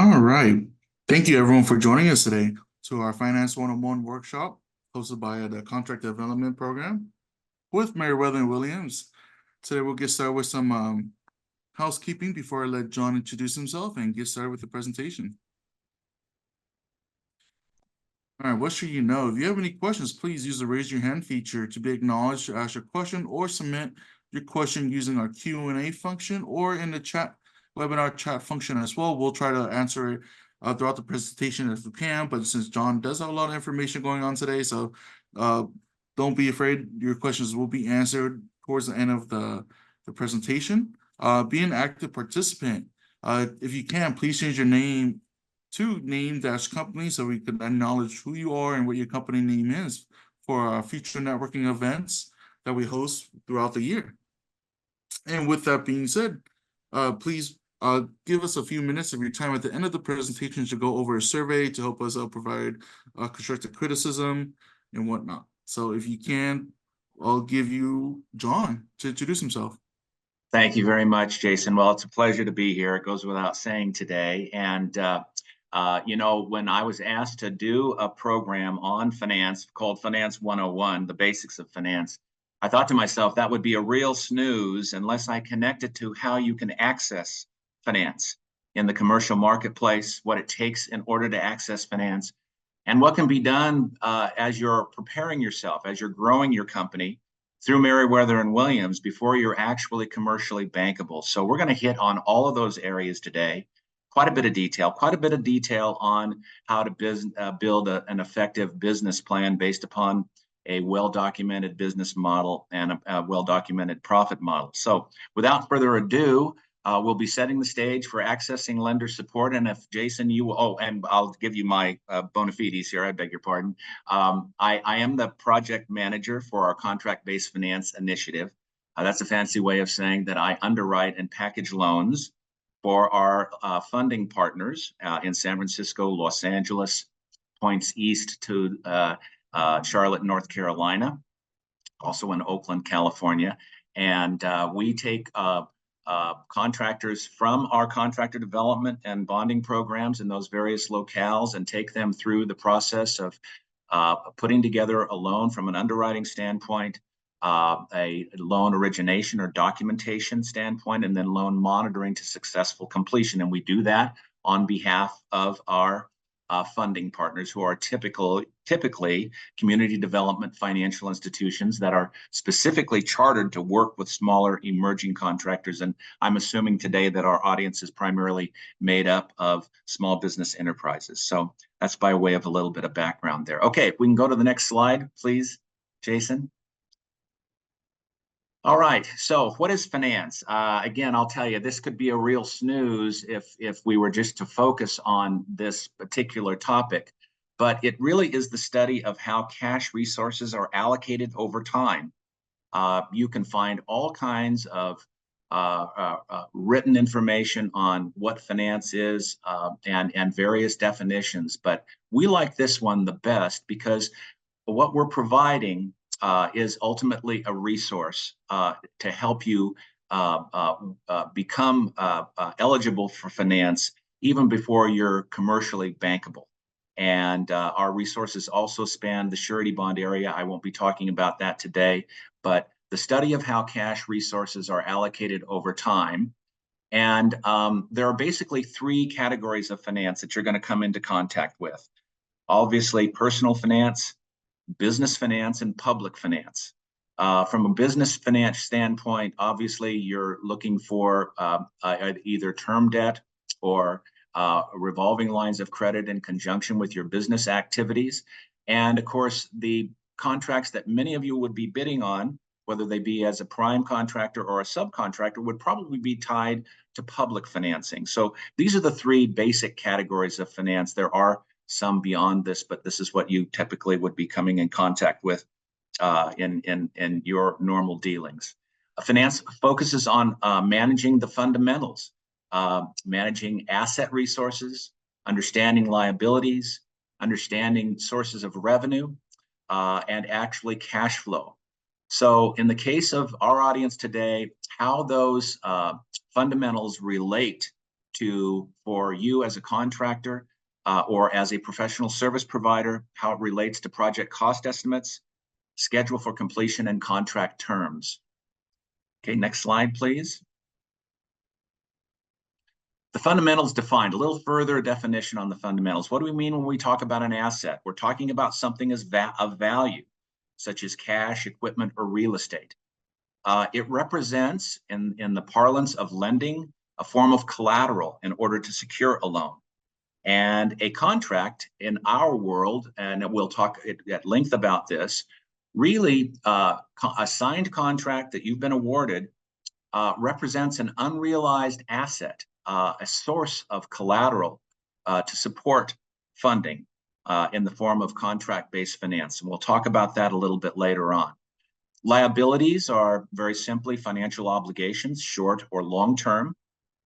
All right. Thank you, everyone, for joining us today to our Finance 101 workshop hosted by the Contract Development Program with Meriwether and Williams. Today, we'll get started with some housekeeping before I let John introduce himself and get started with the presentation. All right, what should you know? If you have any questions, please use the raise your hand feature to be acknowledged to ask your question or submit your question using our Q&A function or in the webinar chat function as well. We'll try to answer it throughout the presentation if we can, but since John does have a lot of information going on today, so don't be afraid. Your questions will be answered towards the end of the presentation. Be an active participant. If you can, please change your name to name-company so we can acknowledge who you are and what your company name is for future networking events that we host throughout the year. And with that being said, please give us a few minutes of your time at the end of the presentation to go over a survey to help us provide constructive criticism and whatnot. So if you can, I'll give you John to introduce himself. Thank you very much, Jason. Well, it's a pleasure to be here. It goes without saying today. And when I was asked to do a program on finance called Finance 101, the basics of finance, I thought to myself, that would be a real snooze unless I connected to how you can access finance in the commercial marketplace, what it takes in order to access finance, and what can be done as you're preparing yourself, as you're growing your company through Meriwether and Williams before you're actually commercially bankable. So we're going to hit on all of those areas today. Quite a bit of detail on how to build an effective business plan based upon a well-documented business model and a well-documented profit model. So without further ado, we'll be setting the stage for accessing lender support. And if Jason, and I'll give you my bona fides here, I beg your pardon. I am the project manager for our contract-based finance initiative. That's a fancy way of saying that I underwrite and package loans for our funding partners in San Francisco, Los Angeles, points east to Charlotte, North Carolina, also in Oakland, California. And we take contractors from our contractor development and bonding programs in those various locales and take them through the process of putting together a loan from an underwriting standpoint, a loan origination or documentation standpoint, and then loan monitoring to successful completion. And we do that on behalf of our funding partners, who are typically community development financial institutions that are specifically chartered to work with smaller emerging contractors. And I'm assuming today that our audience is primarily made up of small business enterprises. So that's by way of a little bit of background there. Okay, we can go to the next slide, please, Jason. All right, so what is finance? Again, I'll tell you, this could be a real snooze if we were just to focus on this particular topic, but it really is the study of how cash resources are allocated over time. You can find all kinds of written information on what finance is and various definitions, but we like this one the best because what we're providing is ultimately a resource to help you become eligible for finance even before you're commercially bankable. And our resources also span the surety bond area. I won't be talking about that today, but the study of how cash resources are allocated over time. And there are basically three categories of finance that you're going to come into contact with. Obviously, personal finance, business finance, and public finance. From a business finance standpoint, obviously, you're looking for either term debt or revolving lines of credit in conjunction with your business activities. And of course, the contracts that many of you would be bidding on, whether they be as a prime contractor or a subcontractor, would probably be tied to public financing. So these are the three basic categories of finance. There are some beyond this, but this is what you typically would be coming in contact with in your normal dealings. Finance focuses on managing the fundamentals, managing asset resources, understanding liabilities, understanding sources of revenue, and actually cash flow. So in the case of our audience today, how those fundamentals relate for you as a contractor or as a professional service provider, how it relates to project cost estimates, schedule for completion, and contract terms. Okay, next slide, please. The fundamentals defined, a little further definition on the fundamentals. What do we mean when we talk about an asset? We're talking about something of value, such as cash, equipment, or real estate. It represents, in the parlance of lending, a form of collateral in order to secure a loan. And a contract in our world, and we'll talk at length about this, really a signed contract that you've been awarded represents an unrealized asset, a source of collateral to support funding in the form of contract-based finance. And we'll talk about that a little bit later on. Liabilities are very simply financial obligations, short or long-term.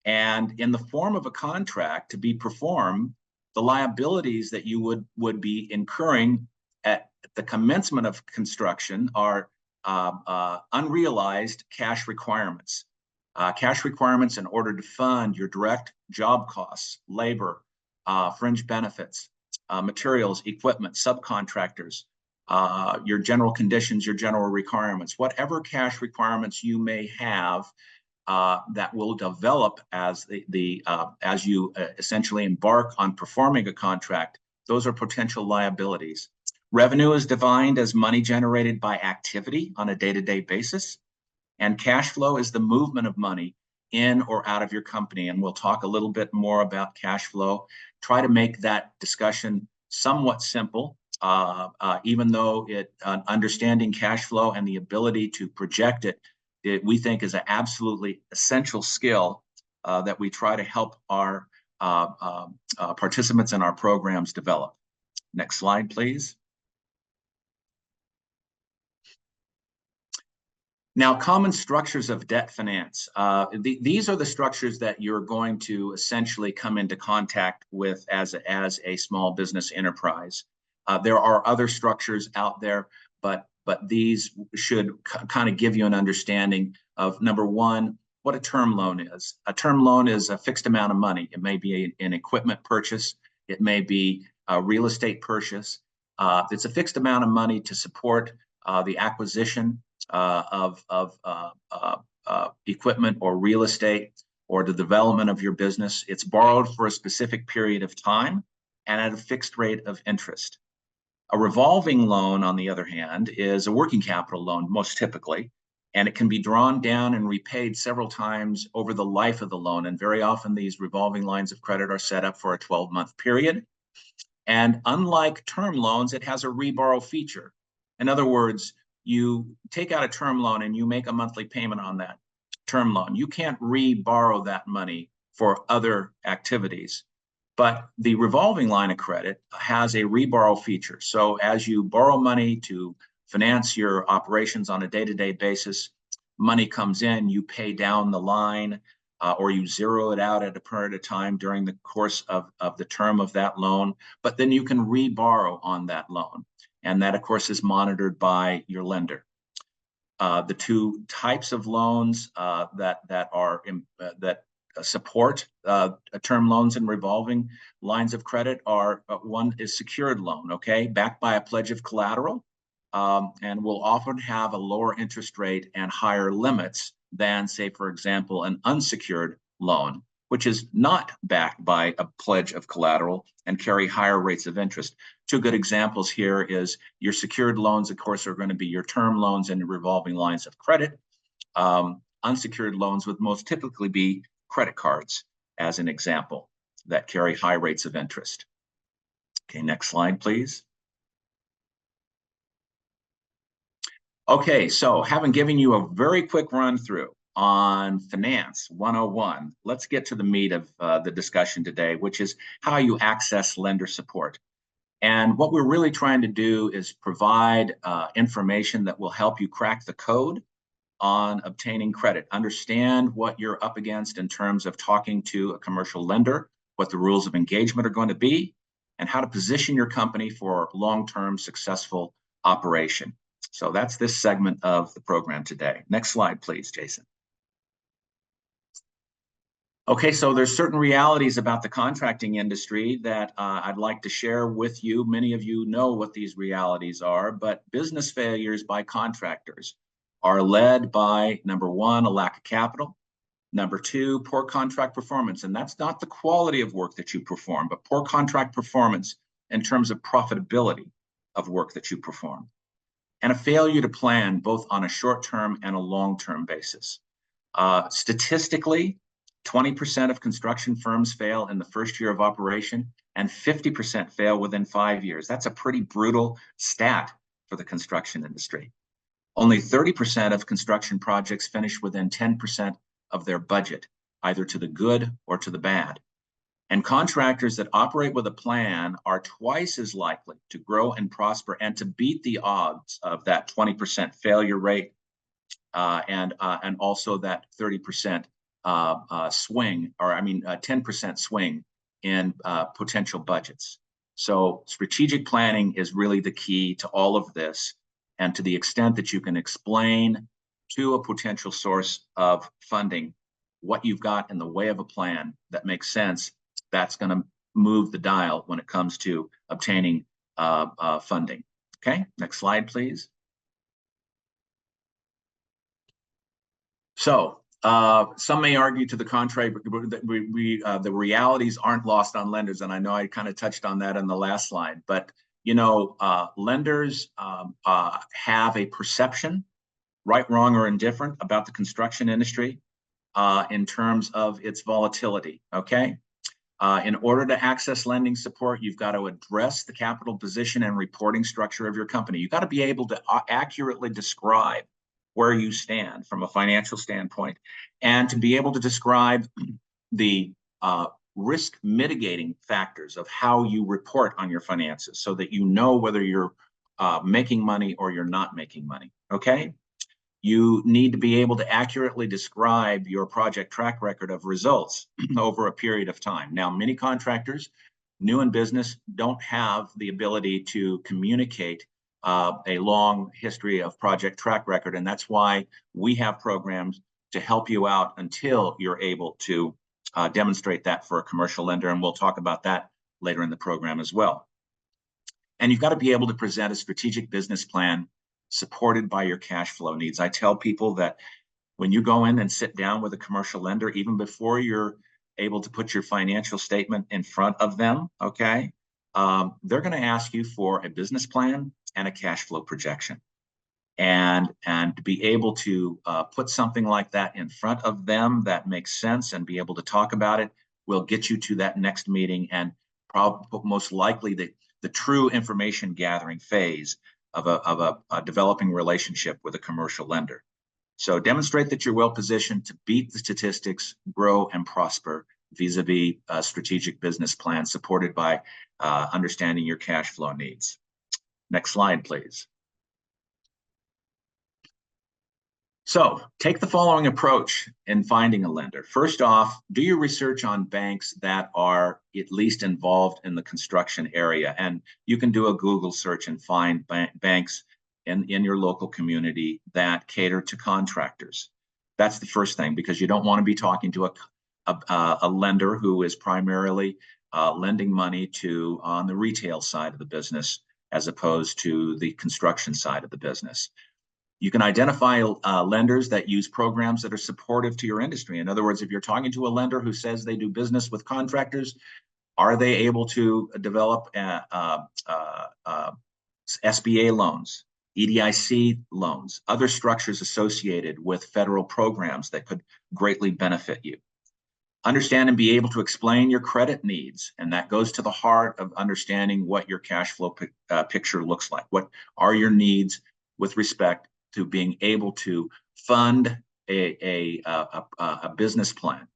And in the form of a contract to be performed, the liabilities that you would be incurring at the commencement of construction are unrealized cash requirements. Cash requirements in order to fund your direct job costs, labor, fringe benefits, materials, equipment, subcontractors, your general conditions, your general requirements, whatever cash requirements you may have that will develop as as you essentially embark on performing a contract. Those are potential liabilities. Revenue is defined as money generated by activity on a day-to-day basis, and cash flow is the movement of money in or out of your company. And we'll talk a little bit more about cash flow. Try to make that discussion somewhat simple, even though understanding cash flow and the ability to project it, we think is an absolutely essential skill that we try to help our participants in our programs develop. Next slide, please. Now, common structures of debt finance. These are the structures that you're going to essentially come into contact with as a small business enterprise. There are other structures out there, but these should kind of give you an understanding of, number one, what a term loan is. A term loan is a fixed amount of money. It may be an equipment purchase. It may be a real estate purchase. It's a fixed amount of money to support the acquisition of equipment or real estate or the development of your business. It's borrowed for a specific period of time and at a fixed rate of interest. A revolving loan, on the other hand, is a working capital loan, most typically, and it can be drawn down and repaid several times over the life of the loan. And very often these revolving lines of credit are set up for a 12-month period. And unlike term loans, it has a reborrow feature. In other words, you take out a term loan and you make a monthly payment on that term loan. You can't reborrow that money for other activities. But the revolving line of credit has a reborrow feature. So as you borrow money to finance your operations on a day-to-day basis, money comes in, you pay down the line, or you zero it out at a period of time during the course of the term of that loan, but then you can reborrow on that loan. And that, of course, is monitored by your lender. The two types of loans that support term loans and revolving lines of credit are, one is secured loan, okay, backed by a pledge of collateral, and will often have a lower interest rate and higher limits than, say, for example, an unsecured loan, which is not backed by a pledge of collateral and carry higher rates of interest. Two good examples here is your secured loans, of course, are going to be your term loans and your revolving lines of credit. Unsecured loans would most typically be credit cards, as an example, that carry high rates of interest. Okay, next slide, please. Okay, so having given you a very quick run through on Finance 101, let's get to the meat of the discussion today, which is how you access lender support. And what we're really trying to do is provide information that will help you crack the code on obtaining credit, understand what you're up against in terms of talking to a commercial lender, what the rules of engagement are going to be, and how to position your company for long-term successful operation. So that's this segment of the program today. Next slide, please, Jason. Okay, so there's certain realities about the contracting industry that I'd like to share with you. Many of you know what these realities are, but business failures by contractors are led by, number one, a lack of capital. Number two, poor contract performance. And that's not the quality of work that you perform, but poor contract performance in terms of profitability of work that you perform. And a failure to plan both on a short-term and a long-term basis. Statistically, 20% of construction firms fail in the first year of operation, and 50% fail within 5 years. That's a pretty brutal stat for the construction industry. Only 30% of construction projects finish within 10% of their budget, either to the good or to the bad. And contractors that operate with a plan are twice as likely to grow and prosper and to beat the odds of that 20% failure rate and also that 30% swing, or 10% swing in potential budgets. So strategic planning is really the key to all of this. And to the extent that you can explain to a potential source of funding what you've got in the way of a plan that makes sense, that's going to move the dial when it comes to obtaining funding. Okay, next slide, please. So some may argue to the contrary, but the realities aren't lost on lenders. And I know I kind of touched on that in the last slide, but you know, lenders have a perception, right, wrong, or indifferent, about the construction industry in terms of its volatility, okay? In order to access lending support, you've got to address the capital position and reporting structure of your company. You've got to be able to accurately describe where you stand from a financial standpoint, and to be able to describe the risk mitigating factors of how you report on your finances so that you know whether you're making money or you're not making money, okay? You need to be able to accurately describe your project track record of results over a period of time. Now, many contractors, new in business, don't have the ability to communicate a long history of project track record, and that's why we have programs to help you out until you're able to demonstrate that for a commercial lender, and we'll talk about that later in the program as well. And you've got to be able to present a strategic business plan supported by your cash flow needs. I tell people that when you go in and sit down with a commercial lender, even before you're able to put your financial statement in front of them, okay, they're going to ask you for a business plan and a cash flow projection. And to be able to put something like that in front of them that makes sense and be able to talk about it will get you to that next meeting and probably most likely the true information gathering phase of a developing relationship with a commercial lender. So demonstrate that you're well positioned to beat the statistics, grow and prosper vis-a-vis a strategic business plan supported by understanding your cash flow needs. Next slide, please. So take the following approach in finding a lender. First off, do your research on banks that are at least involved in the construction area. And you can do a Google search and find banks in your local community that cater to contractors. That's the first thing, because you don't want to be talking to a lender who is primarily lending money to on the retail side of the business as opposed to the construction side of the business. You can identify lenders that use programs that are supportive to your industry. In other words, if you're talking to a lender who says they do business with contractors, are they able to develop SBA loans, EDIC loans, other structures associated with federal programs that could greatly benefit you? Understand and be able to explain your credit needs, and that goes to the heart of understanding what your cash flow picture looks like. What are your needs with respect to being able to fund a business plan?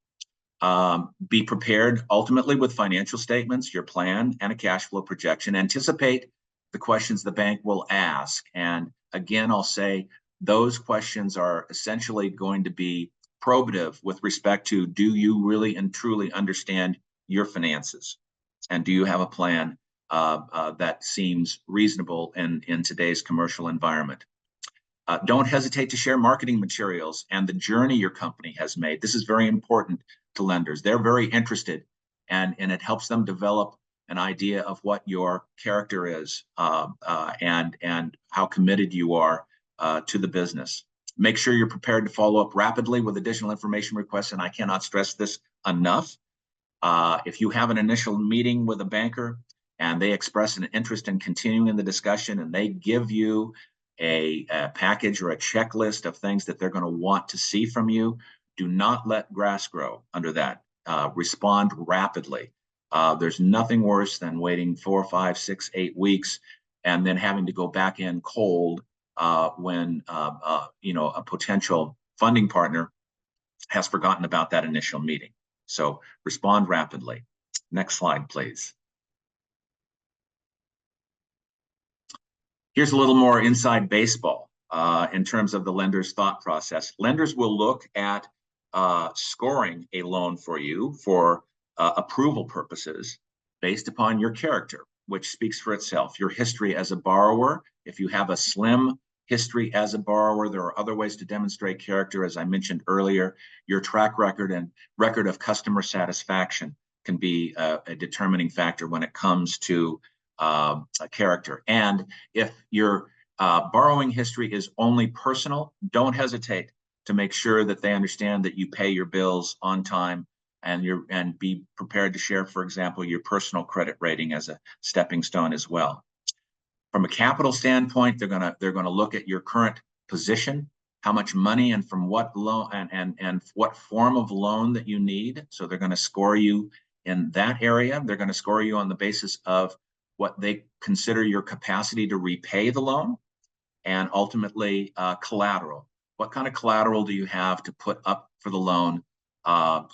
Be prepared ultimately with financial statements, your plan, and a cash flow projection. Anticipate the questions the bank will ask. And again, I'll say those questions are essentially going to be probative with respect to, do you really and truly understand your finances? And do you have a plan that seems reasonable in today's commercial environment? Don't hesitate to share marketing materials and the journey your company has made. This is very important to lenders. They're very interested, and it helps them develop an idea of what your character is and how committed you are to the business. Make sure you're prepared to follow up rapidly with additional information requests, and I cannot stress this enough. If you have an initial meeting with a banker and they express an interest in continuing the discussion and they give you a package or a checklist of things that they're going to want to see from you, do not let grass grow under that. Respond rapidly. There's nothing worse than waiting 4, 5, 6, 8 weeks and then having to go back in cold when a potential funding partner has forgotten about that initial meeting. So respond rapidly. Next slide, please. Here's a little more inside baseball in terms of the lender's thought process. Lenders will look at scoring a loan for you for approval purposes based upon your character, which speaks for itself. Your history as a borrower. If you have a slim history as a borrower, there are other ways to demonstrate character. As I mentioned earlier, your track record and record of customer satisfaction can be a determining factor when it comes to a character. And if your borrowing history is only personal, don't hesitate to make sure that they understand that you pay your bills on time, and be prepared to share, for example, your personal credit rating as a stepping stone as well. From a capital standpoint, they're gonna look at your current position, how much money and from what loan and what form of loan that you need. So they're going to score you in that area. They're going to score you on the basis of what they consider your capacity to repay the loan, and ultimately collateral. What kind of collateral do you have to put up for the loan,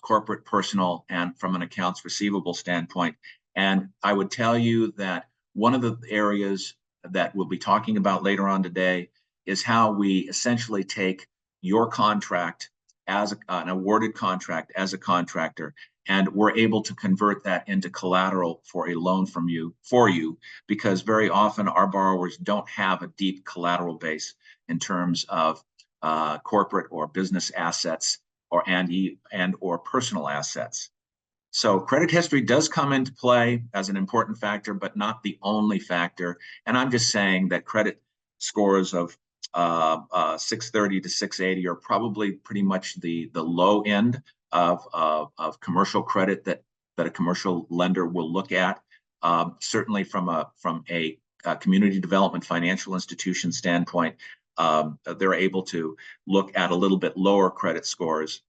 corporate, personal, and from an accounts receivable standpoint? And I would tell you that one of the areas that we'll be talking about later on today is how we essentially take your contract as an awarded contract as a contractor, and we're able to convert that into collateral for a loan for you, because very often our borrowers don't have a deep collateral base in terms of corporate or business assets or personal assets. So credit history does come into play as an important factor, but not the only factor. And I'm just saying that credit scores of 630 to 680 are probably pretty much the low end of commercial credit that a commercial lender will look at. Certainly from a community development financial institution standpoint, they're able to look at a little bit lower credit scores.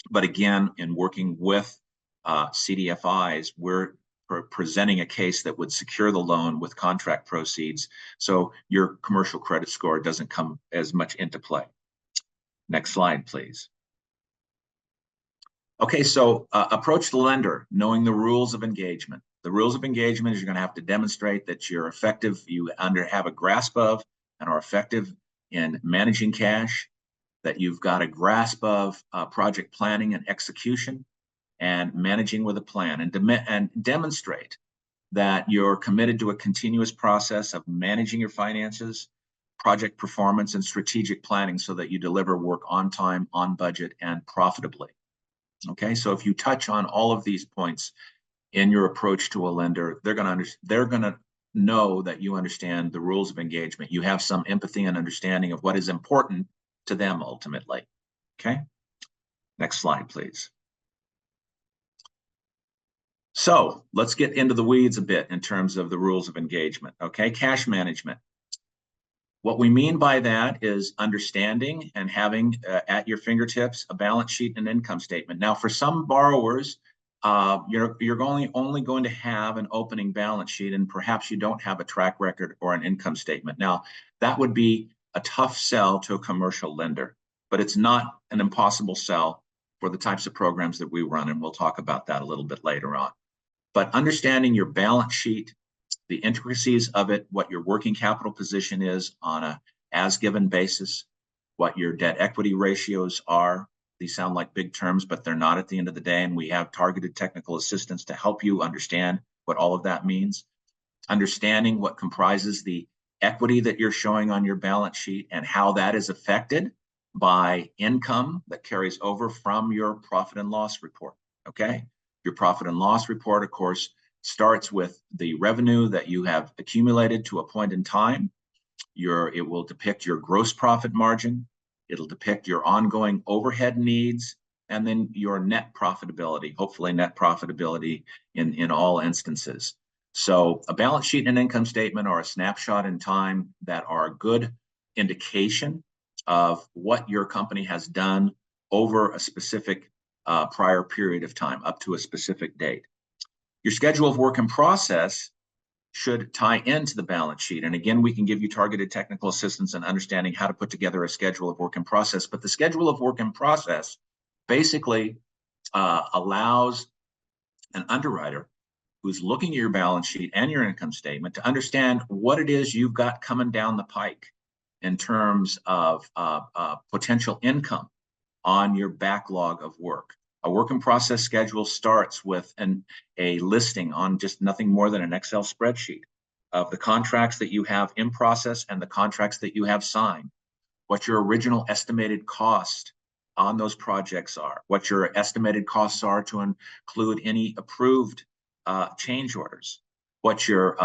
But again, in working with CDFIs, we're presenting a case that would secure the loan with contract proceeds, so your commercial credit score doesn't come as much into play. Next slide, please. Okay, so approach the lender, knowing the rules of engagement. The rules of engagement is you're going to have to demonstrate that you're effective, you have a grasp of and are effective in managing cash, that you've got a grasp of project planning and execution, and managing with a plan, and demonstrate that you're committed to a continuous process of managing your finances, project performance, and strategic planning so that you deliver work on time, on budget, and profitably. Okay, so if you touch on all of these points in your approach to a lender, they're gonna know that you understand the rules of engagement. You have some empathy and understanding of what is important to them ultimately. Okay, next slide, please. So let's get into the weeds a bit in terms of the rules of engagement. Okay, cash management. What we mean by that is understanding and having at your fingertips a balance sheet and income statement. Now, for some borrowers, you're only going to have an opening balance sheet, and perhaps you don't have a track record or an income statement. Now, that would be a tough sell to a commercial lender, but it's not an impossible sell for the types of programs that we run, and we'll talk about that a little bit later on. But understanding your balance sheet, the intricacies of it, what your working capital position is on a as-given basis, what your debt equity ratios are. These sound like big terms, but they're not at the end of the day, and we have targeted technical assistance to help you understand what all of that means. Understanding what comprises the equity that you're showing on your balance sheet and how that is affected by income that carries over from your profit and loss report, okay? Your profit and loss report, of course, starts with the revenue that you have accumulated to a point in time. It will depict your gross profit margin. It'll depict your ongoing overhead needs, and then your net profitability, hopefully net profitability in all instances. So a balance sheet and an income statement are a snapshot in time that are a good indication of what your company has done over a specific prior period of time, up to a specific date. Your schedule of work in process should tie into the balance sheet. And again, we can give you targeted technical assistance in understanding how to put together a schedule of work in process. But the schedule of work in process basically allows an underwriter who's looking at your balance sheet and your income statement to understand what it is you've got coming down the pike in terms of potential income on your backlog of work. A work in process schedule starts with a listing on just nothing more than an Excel spreadsheet of the contracts that you have in process and the contracts that you have signed, what your original estimated cost on those projects are, what your estimated costs are to include any approved change orders, what your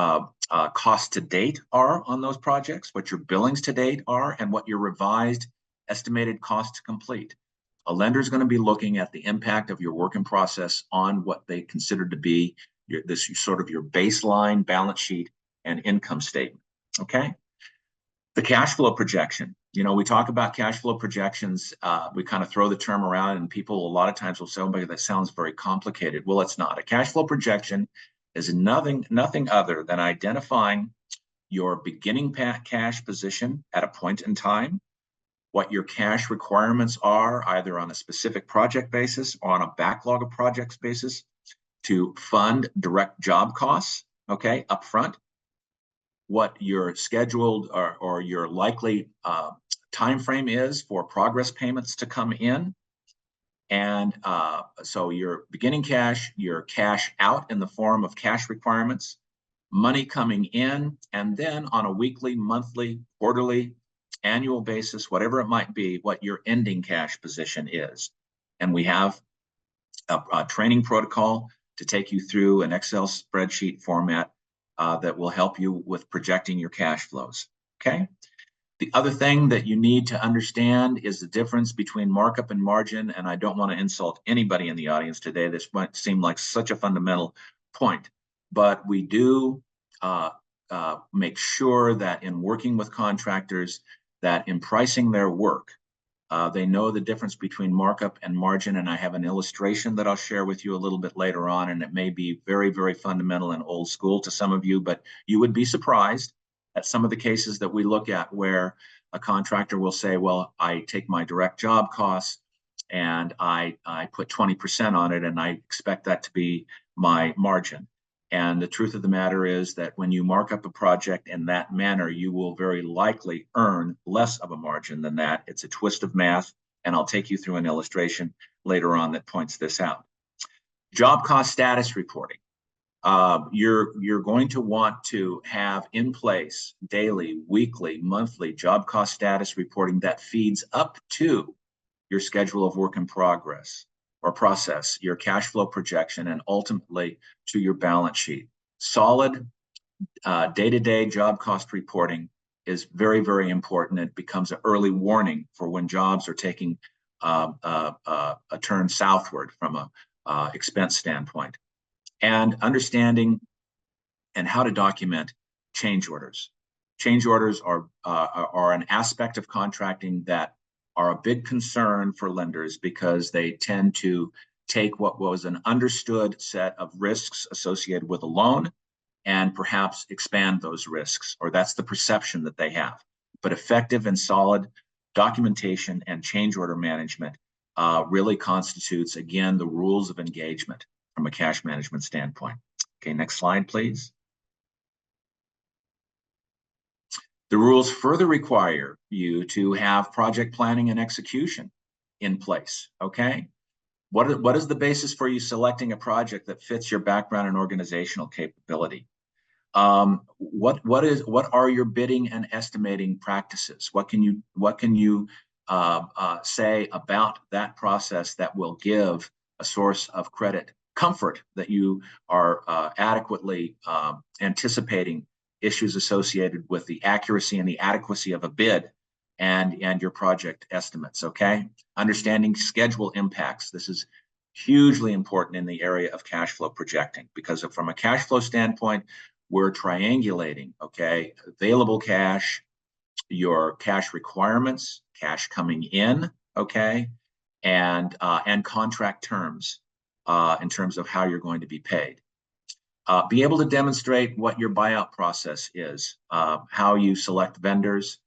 costs to date are on those projects, what your billings to date are, and what your revised estimated cost to complete. A lender is going to be looking at the impact of your work in process on what they consider to be your baseline balance sheet and income statement. Okay. The cash flow projection. You know, we talk about cash flow projections. We kind of throw the term around, and people a lot of times will say, "Oh, that sounds very complicated." Well, it's not. A cash flow projection is nothing other than identifying your beginning cash position at a point in time, what your cash requirements are, either on a specific project basis or on a backlog of projects basis, to fund direct job costs, okay, upfront, what your scheduled or your likely time frame is for progress payments to come in. And so your beginning cash, your cash out in the form of cash requirements, money coming in, and then on a weekly, monthly, quarterly, annual basis, whatever it might be, what your ending cash position is. And we have a training protocol to take you through an Excel spreadsheet format that will help you with projecting your cash flows. Okay. The other thing that you need to understand is the difference between markup and margin. And I don't want to insult anybody in the audience today. This might seem like such a fundamental point, but we do make sure that in working with contractors, that in pricing their work, they know the difference between markup and margin. And I have an illustration that I'll share with you a little bit later on. And it may be very, very fundamental and old school to some of you, but you would be surprised at some of the cases that we look at where a contractor will say, well, I take my direct job costs and I put 20% on it, and I expect that to be my margin. And the truth of the matter is that when you mark up a project in that manner, you will very likely earn less of a margin than that. It's a twist of math, and I'll take you through an illustration later on that points this out. Job cost status reporting. You're going to want to have in place daily, weekly, monthly job cost status reporting that feeds up to your schedule of work in progress or process, your cash flow projection, and ultimately to your balance sheet. Solid day-to-day job cost reporting is very, very important. It becomes an early warning for when jobs are taking a turn southward from a expense standpoint. And understanding and how to document change orders. Change orders are an aspect of contracting that are a big concern for lenders because they tend to take what was an understood set of risks associated with a loan and perhaps expand those risks, or that's the perception that they have. But effective and solid documentation and change order management really constitutes, again, the rules of engagement from a cash management standpoint. Okay, next slide, please. The rules further require you to have project planning and execution in place, okay? What is the basis for you selecting a project that fits your background and organizational capability? What are your bidding and estimating practices? What can you say about that process that will give a source of credit comfort that you are adequately anticipating issues associated with the accuracy and the adequacy of a bid and your project estimates, okay? Understanding schedule impacts. This is hugely important in the area of cash flow projecting, because from a cash flow standpoint, we're triangulating, okay? Available cash, your cash requirements, cash coming in, okay? And contract terms in terms of how you're going to be paid. Be able to demonstrate what your buyout process is, how you select vendors,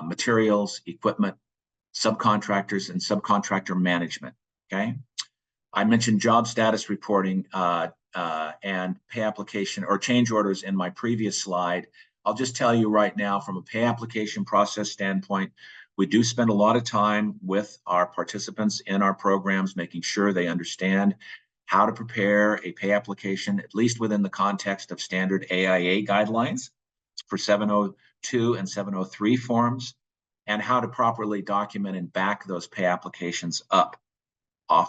materials, equipment, subcontractors, and subcontractor management, okay? I mentioned job status reporting and pay application or change orders in my previous slide. I'll just tell you right now, from a pay application process standpoint, we do spend a lot of time with our participants in our programs, making sure they understand how to prepare a pay application, at least within the context of standard AIA guidelines for 702 and 703 forms, and how to properly document and back those pay applications up.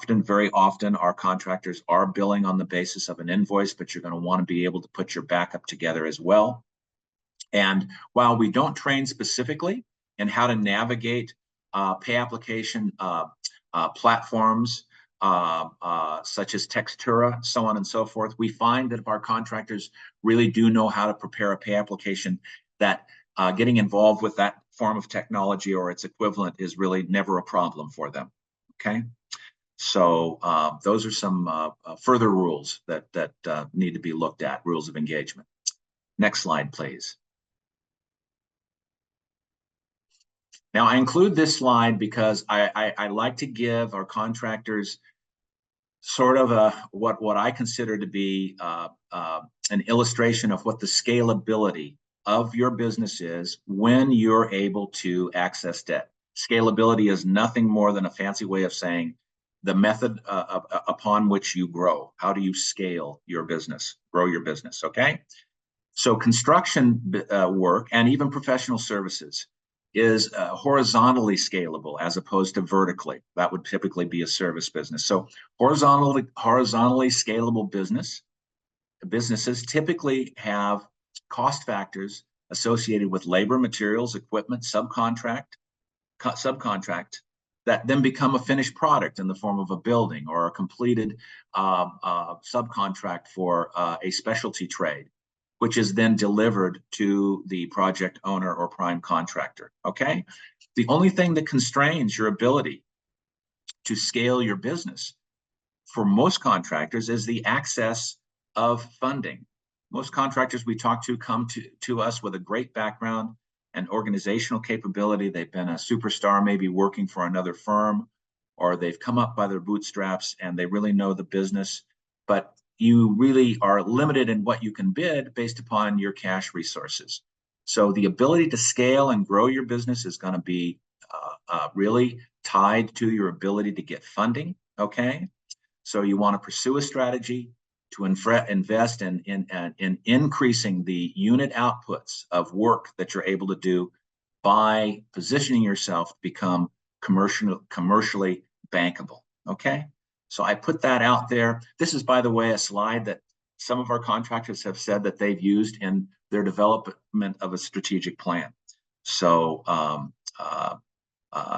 Very often, our contractors are billing on the basis of an invoice, but you're going to want to be able to put your backup together as well. And while we don't train specifically in how to navigate pay application platforms such as Textura, so on and so forth, we find that if our contractors really do know how to prepare a pay application, that getting involved with that form of technology or its equivalent is really never a problem for them, okay? So those are some further rules that need to be looked at, rules of engagement. Next slide, please. Now, I include this slide because I like to give our contractors sort of what I consider to be an illustration of what the scalability of your business is when you're able to access debt. Scalability is nothing more than a fancy way of saying the method upon which you grow. How do you scale your business, grow your business, okay? So construction work and even professional services is horizontally scalable as opposed to vertically. That would typically be a service business. So horizontally scalable businesses typically have cost factors associated with labor, materials, equipment, subcontract that then become a finished product in the form of a building or a completed subcontract for a specialty trade, which is then delivered to the project owner or prime contractor, okay? The only thing that constrains your ability to scale your business for most contractors is the access of funding. Most contractors we talk to come to us with a great background and organizational capability. They've been a superstar, maybe working for another firm, or they've come up by their bootstraps and they really know the business, but you really are limited in what you can bid based upon your cash resources. So the ability to scale and grow your business is going to be really tied to your ability to get funding, okay? So you want to pursue a strategy to invest in increasing the unit outputs of work that you're able to do by positioning yourself to become commercially bankable, okay? So I put that out there. This is, by the way, a slide that some of our contractors have said that they've used in their development of a strategic plan. So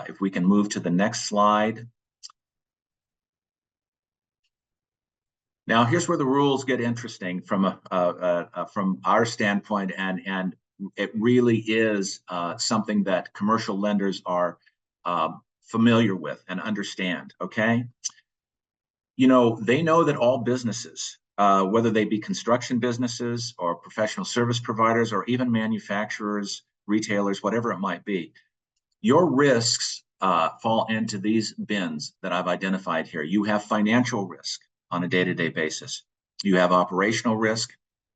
if we can move to the next slide. Now, here's where the rules get interesting from our standpoint, and it really is something that commercial lenders are familiar with and understand, okay? You know, they know that all businesses, whether they be construction businesses or professional service providers or even manufacturers, retailers, whatever it might be, your risks fall into these bins that I've identified here. You have financial risk on a day-to-day basis. You have operational risk,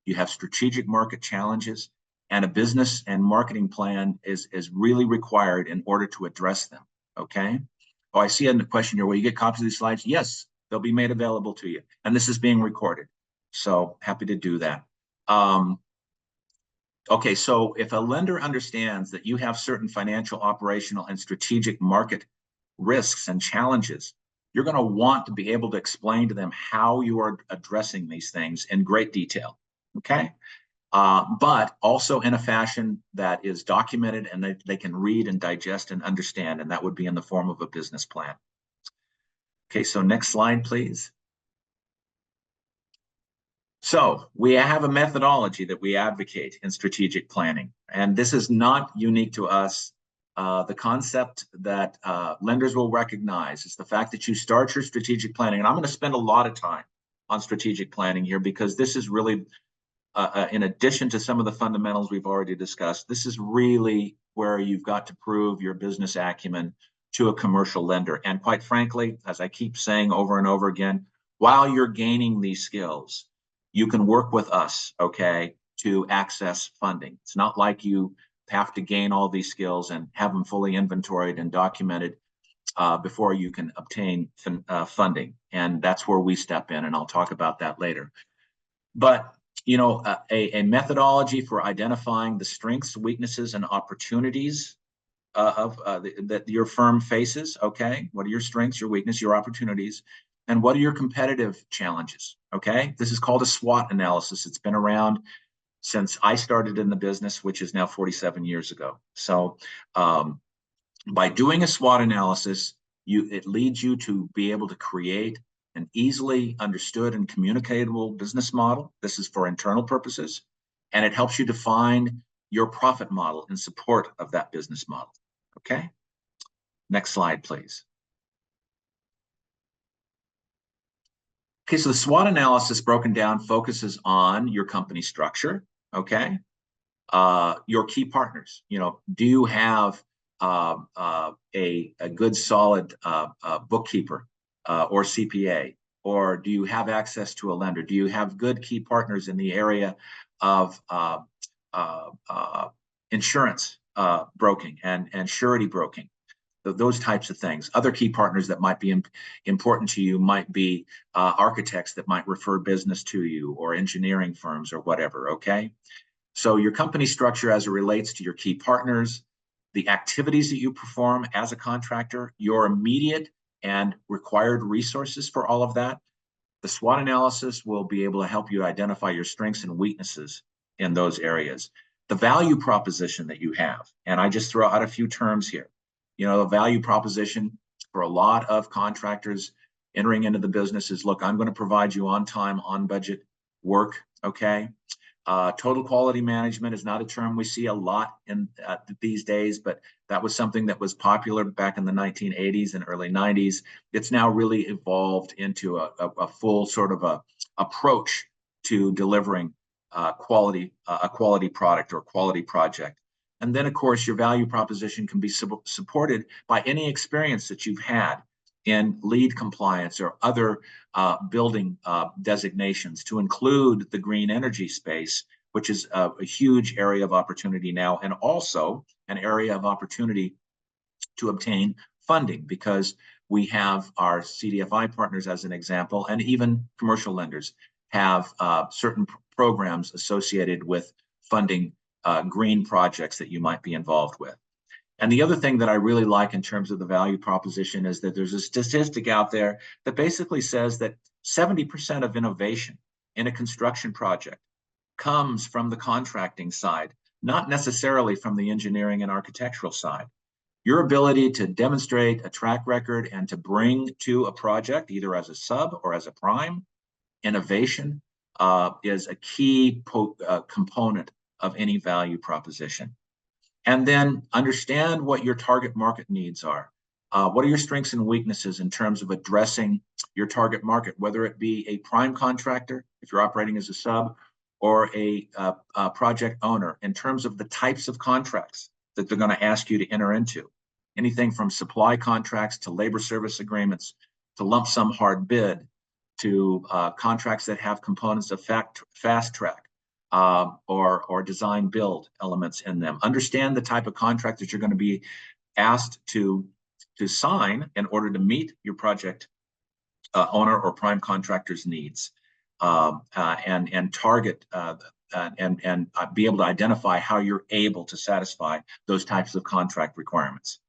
you have strategic market challenges, and a business and marketing plan is really required in order to address them, okay? Oh, I see a question here. Will you get copies of these slides? Yes, they'll be made available to you. And this is being recorded, so happy to do that. Okay, so if a lender understands that you have certain financial, operational, and strategic market risks and challenges, you're going to want to be able to explain to them how you are addressing these things in great detail. Okay. But also in a fashion that is documented and they can read and digest and understand, and that would be in the form of a business plan. Okay, so next slide, please. So we have a methodology that we advocate in strategic planning, and this is not unique to us. The concept that lenders will recognize is the fact that you start your strategic planning, and I'm going to spend a lot of time on strategic planning here because this is really, in addition to some of the fundamentals we've already discussed, this is really where you've got to prove your business acumen to a commercial lender. And quite frankly, as I keep saying over and over again, while you're gaining these skills, you can work with us, okay, to access funding. It's not like you have to gain all these skills and have them fully inventoried and documented before you can obtain funding. And that's where we step in, and I'll talk about that later. But you know, a methodology for identifying the strengths, weaknesses, and opportunities that your firm faces. Okay, what are your strengths, your weaknesses, your opportunities, and what are your competitive challenges? Okay, this is called a SWOT analysis. It's been around since I started in the business, which is now 47 years ago. So by doing a SWOT analysis, it leads you to be able to create an easily understood and communicatable business model. This is for internal purposes, and it helps you define your profit model in support of that business model. Okay, next slide, please. Okay, so the SWOT analysis broken down focuses on your company structure, okay? Your key partners, you know, do you have a good solid bookkeeper or CPA, or do you have access to a lender? Do you have good key partners in the area of insurance broking and surety broking? Those types of things. Other key partners that might be important to you might be architects that might refer business to you, or engineering firms, or whatever, okay? So your company structure as it relates to your key partners, the activities that you perform as a contractor, your immediate and required resources for all of that. The SWOT analysis will be able to help you identify your strengths and weaknesses in those areas. The value proposition that you have, and I just throw out a few terms here. You know, the value proposition for a lot of contractors entering into the business is, look, I'm going to provide you on time, on budget work, okay? Total quality management is not a term we see a lot in these days, but that was something that was popular back in the 1980s and early 90s. It's now really evolved into a full sort of a approach to delivering a quality product or quality project. And then, of course, your value proposition can be supported by any experience that you've had in LEED compliance or other building designations, to include the green energy space, which is a huge area of opportunity now, and also an area of opportunity to obtain funding, because we have our CDFI partners, as an example, and even commercial lenders have certain programs associated with funding green projects that you might be involved with. And the other thing that I really like in terms of the value proposition is that there's a statistic out there that basically says that 70% of innovation in a construction project comes from the contracting side, not necessarily from the engineering and architectural side. Your ability to demonstrate a track record and to bring to a project, either as a sub or as a prime, innovation is a key component of any value proposition. And then understand what your target market needs are. What are your strengths and weaknesses in terms of addressing your target market, whether it be a prime contractor, if you're operating as a sub, or a project owner, in terms of the types of contracts that they're going to ask you to enter into. Anything from supply contracts to labor service agreements to lump sum hard bid to contracts that have components of fast track. Or design build elements in them. Understand the type of contract that you're going to be asked to sign in order to meet your project owner or prime contractor's needs, and target be able to identify how you're able to satisfy those types of contract requirements.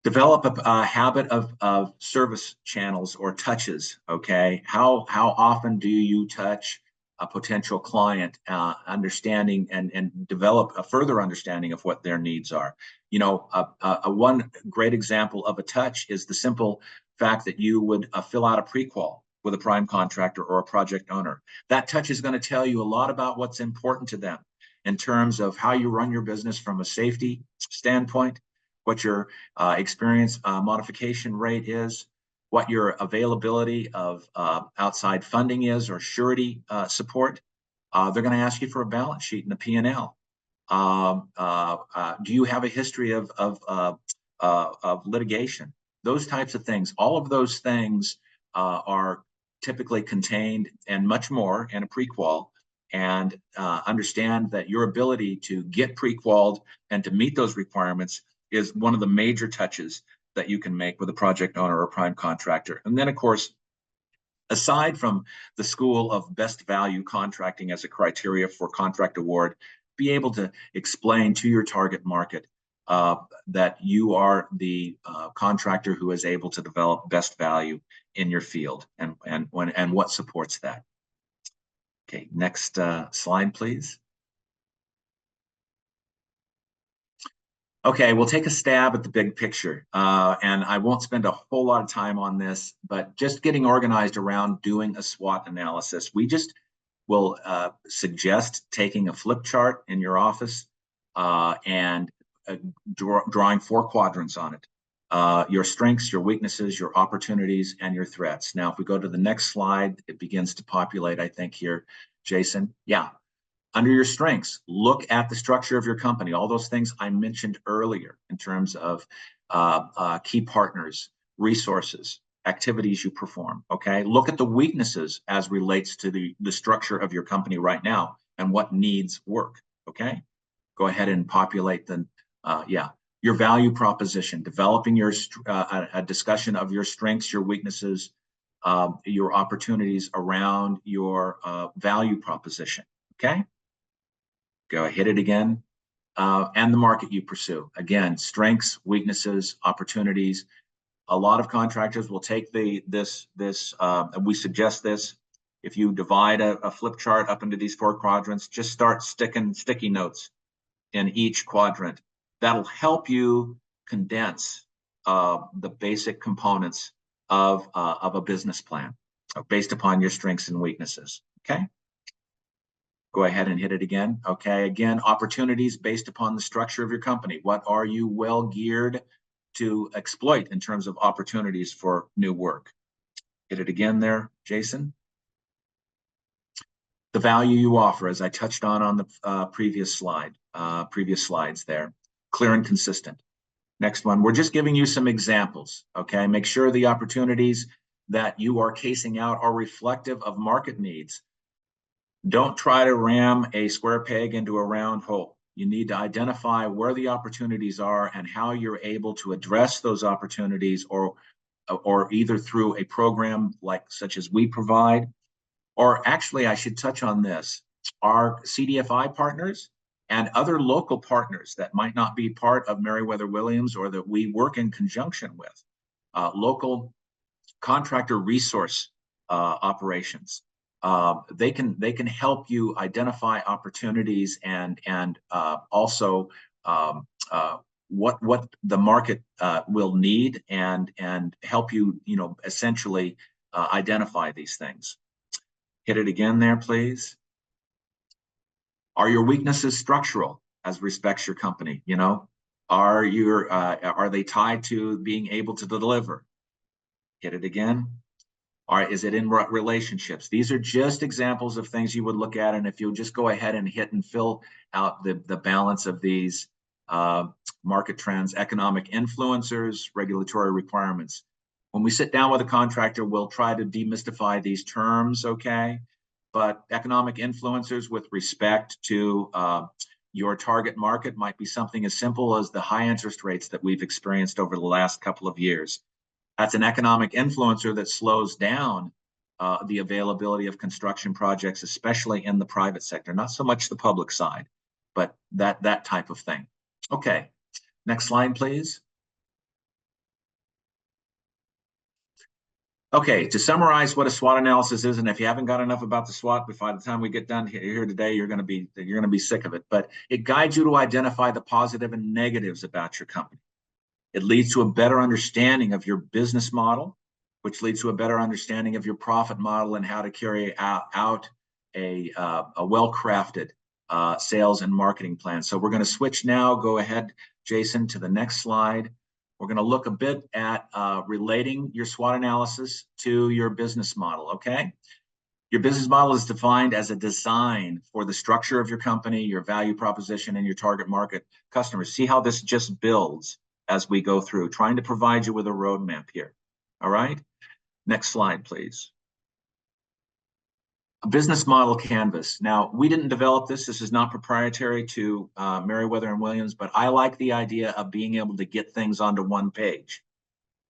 Develop a habit of service channels or touches. Okay, how often do you touch a potential client, understanding and develop a further understanding of what their needs are? You know, one great example of a touch is the simple fact that you would fill out a pre-qual with a prime contractor or a project owner. That touch is going to tell you a lot about what's important to them in terms of how you run your business from a safety standpoint, what your experience modification rate is, what your availability of outside funding is or surety support. They're going to ask you for a balance sheet and a P&L. Do you have a history of litigation? Those types of things. All of those things are typically contained and much more in a pre-qual. And understand that your ability to get pre-qualled and to meet those requirements is one of the major touches that you can make with a project owner or prime contractor. And then, of course, aside from the school of best value contracting as a criteria for contract award, be able to explain to your target market that you are the contractor who is able to develop best value in your field and what supports that. Okay, next slide, please. Okay, we'll take a stab at the big picture, and I won't spend a whole lot of time on this, but just getting organized around doing a SWOT analysis. We just will suggest taking a flip chart in your office and drawing 4 quadrants on it. Your strengths, your weaknesses, your opportunities, and your threats. Now, if we go to the next slide, it begins to populate, I think here, Jason. Yeah. Under your strengths, look at the structure of your company, all those things I mentioned earlier in terms of key partners, resources, activities you perform, okay? Look at the weaknesses as relates to the structure of your company right now and what needs work, okay? Go ahead and populate the, your value proposition, developing your a discussion of your strengths, your weaknesses, your opportunities around your value proposition, okay? Go hit it again. And the market you pursue. Again, strengths, weaknesses, opportunities. A lot of contractors will take this. We suggest this. If you divide a flip chart up into these 4 quadrants, just start sticking sticky notes in each quadrant. That'll help you condense the basic components of a business plan based upon your strengths and weaknesses. Okay. Go ahead and hit it again. Okay, again, opportunities based upon the structure of your company. What are you well geared to exploit in terms of opportunities for new work? Hit it again there, Jason. The value you offer, as I touched on the previous slides there, clear and consistent. Next one, we're just giving you some examples, okay? Make sure the opportunities that you are casing out are reflective of market needs. Don't try to ram a square peg into a round hole. You need to identify where the opportunities are and how you're able to address those opportunities, or either through a program such as we provide, or actually I should touch on this, our CDFI partners and other local partners that might not be part of Meriwether-Williams or that we work in conjunction with, local contractor resource operations. They can help you identify opportunities and also what the market will need and help you essentially identify these things. Hit it again there, please. Are your weaknesses structural as respects your company? Are they tied to being able to deliver? Hit it again. Is it in relationships? These are just examples of things you would look at, and if you'll just go ahead and hit and fill out the balance of these market trends, economic influencers, regulatory requirements. When we sit down with a contractor, we'll try to demystify these terms, okay? But economic influencers with respect to your target market might be something as simple as the high interest rates that we've experienced over the last couple of years. That's an economic influencer that slows down the availability of construction projects, especially in the private sector, not so much the public side, but that type of thing. Okay, next slide, please. Okay, to summarize what a SWOT analysis is, and if you haven't got enough about the SWOT, by the time we get done here today, you're going to be sick of it. But it guides you to identify the positive and negatives about your company. It leads to a better understanding of your business model, which leads to a better understanding of your profit model and how to carry out a well-crafted sales and marketing plan. So we're going to switch now. Go ahead, Jason, to the next slide. We're going to look a bit at relating your SWOT analysis to your business model, okay? Your business model is defined as a design for the structure of your company, your value proposition, and your target market customers. See how this just builds as we go through, trying to provide you with a roadmap here, all right? Next slide, please. A business model canvas. Now, we didn't develop this. This is not proprietary to Meriwether and Williams, but I like the idea of being able to get things onto one page.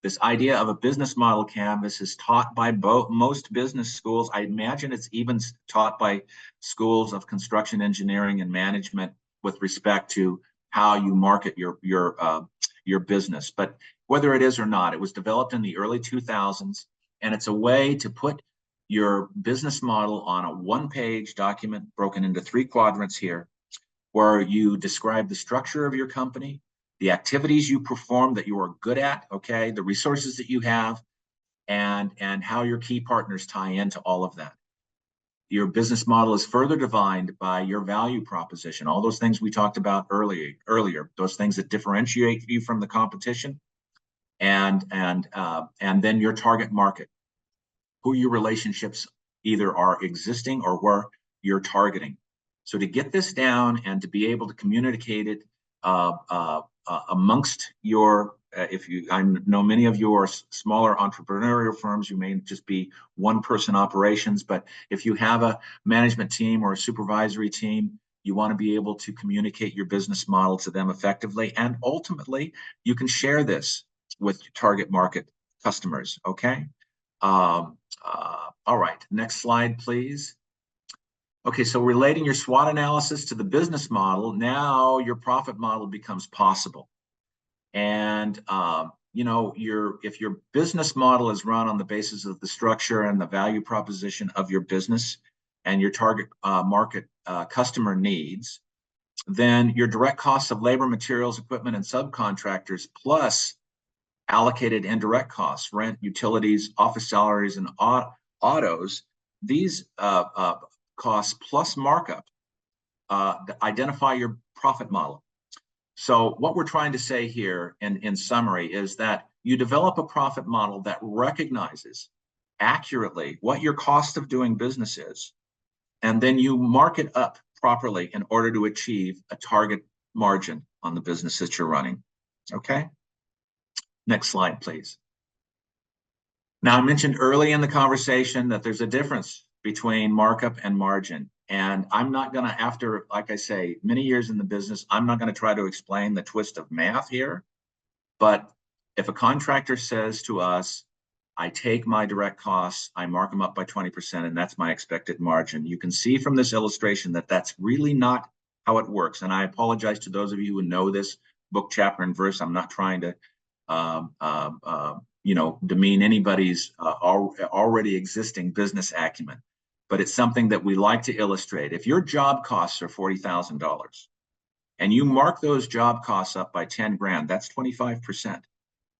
This idea of a business model canvas is taught by most business schools. I imagine it's even taught by schools of construction engineering and management with respect to how you market your business. But whether it is or not, it was developed in the early 2000s, and it's a way to put your business model on a one-page document broken into 3 quadrants here, where you describe the structure of your company, the activities you perform that you are good at, okay, the resources that you have, and how your key partners tie into all of that. Your business model is further defined by your value proposition, all those things we talked about earlier, those things that differentiate you from the competition, and then your target market, who your relationships either are existing or where you're targeting. So to get this down and to be able to communicate it amongst your, I know many of you are smaller entrepreneurial firms, you may just be one-person operations, but if you have a management team or a supervisory team, you want to be able to communicate your business model to them effectively, and ultimately, you can share this with your target market customers, okay? All right, next slide, please. Okay, so relating your SWOT analysis to the business model, now your profit model becomes possible. And, you know, if your business model is run on the basis of the structure and the value proposition of your business and your target market customer needs, then your direct costs of labor, materials, equipment, and subcontractors, plus allocated indirect costs, rent, utilities, office salaries, and autos, these costs plus markup identify your profit model. So what we're trying to say here in summary is that you develop a profit model that recognizes accurately what your cost of doing business is, and then you mark it up properly in order to achieve a target margin on the business that you're running, okay? Next slide, please. Now, I mentioned early in the conversation that there's a difference between markup and margin. And I'm not going to, after, like I say, many years in the business, I'm not going to try to explain the twist of math here. But if a contractor says to us, I take my direct costs, I mark them up by 20%, and that's my expected margin, you can see from this illustration that that's really not how it works. And I apologize to those of you who know this book, chapter, and verse. I'm not trying to you know, demean anybody's already existing business acumen, but it's something that we like to illustrate. If your job costs are $40,000 and you mark those job costs up by 10 grand, that's 25%.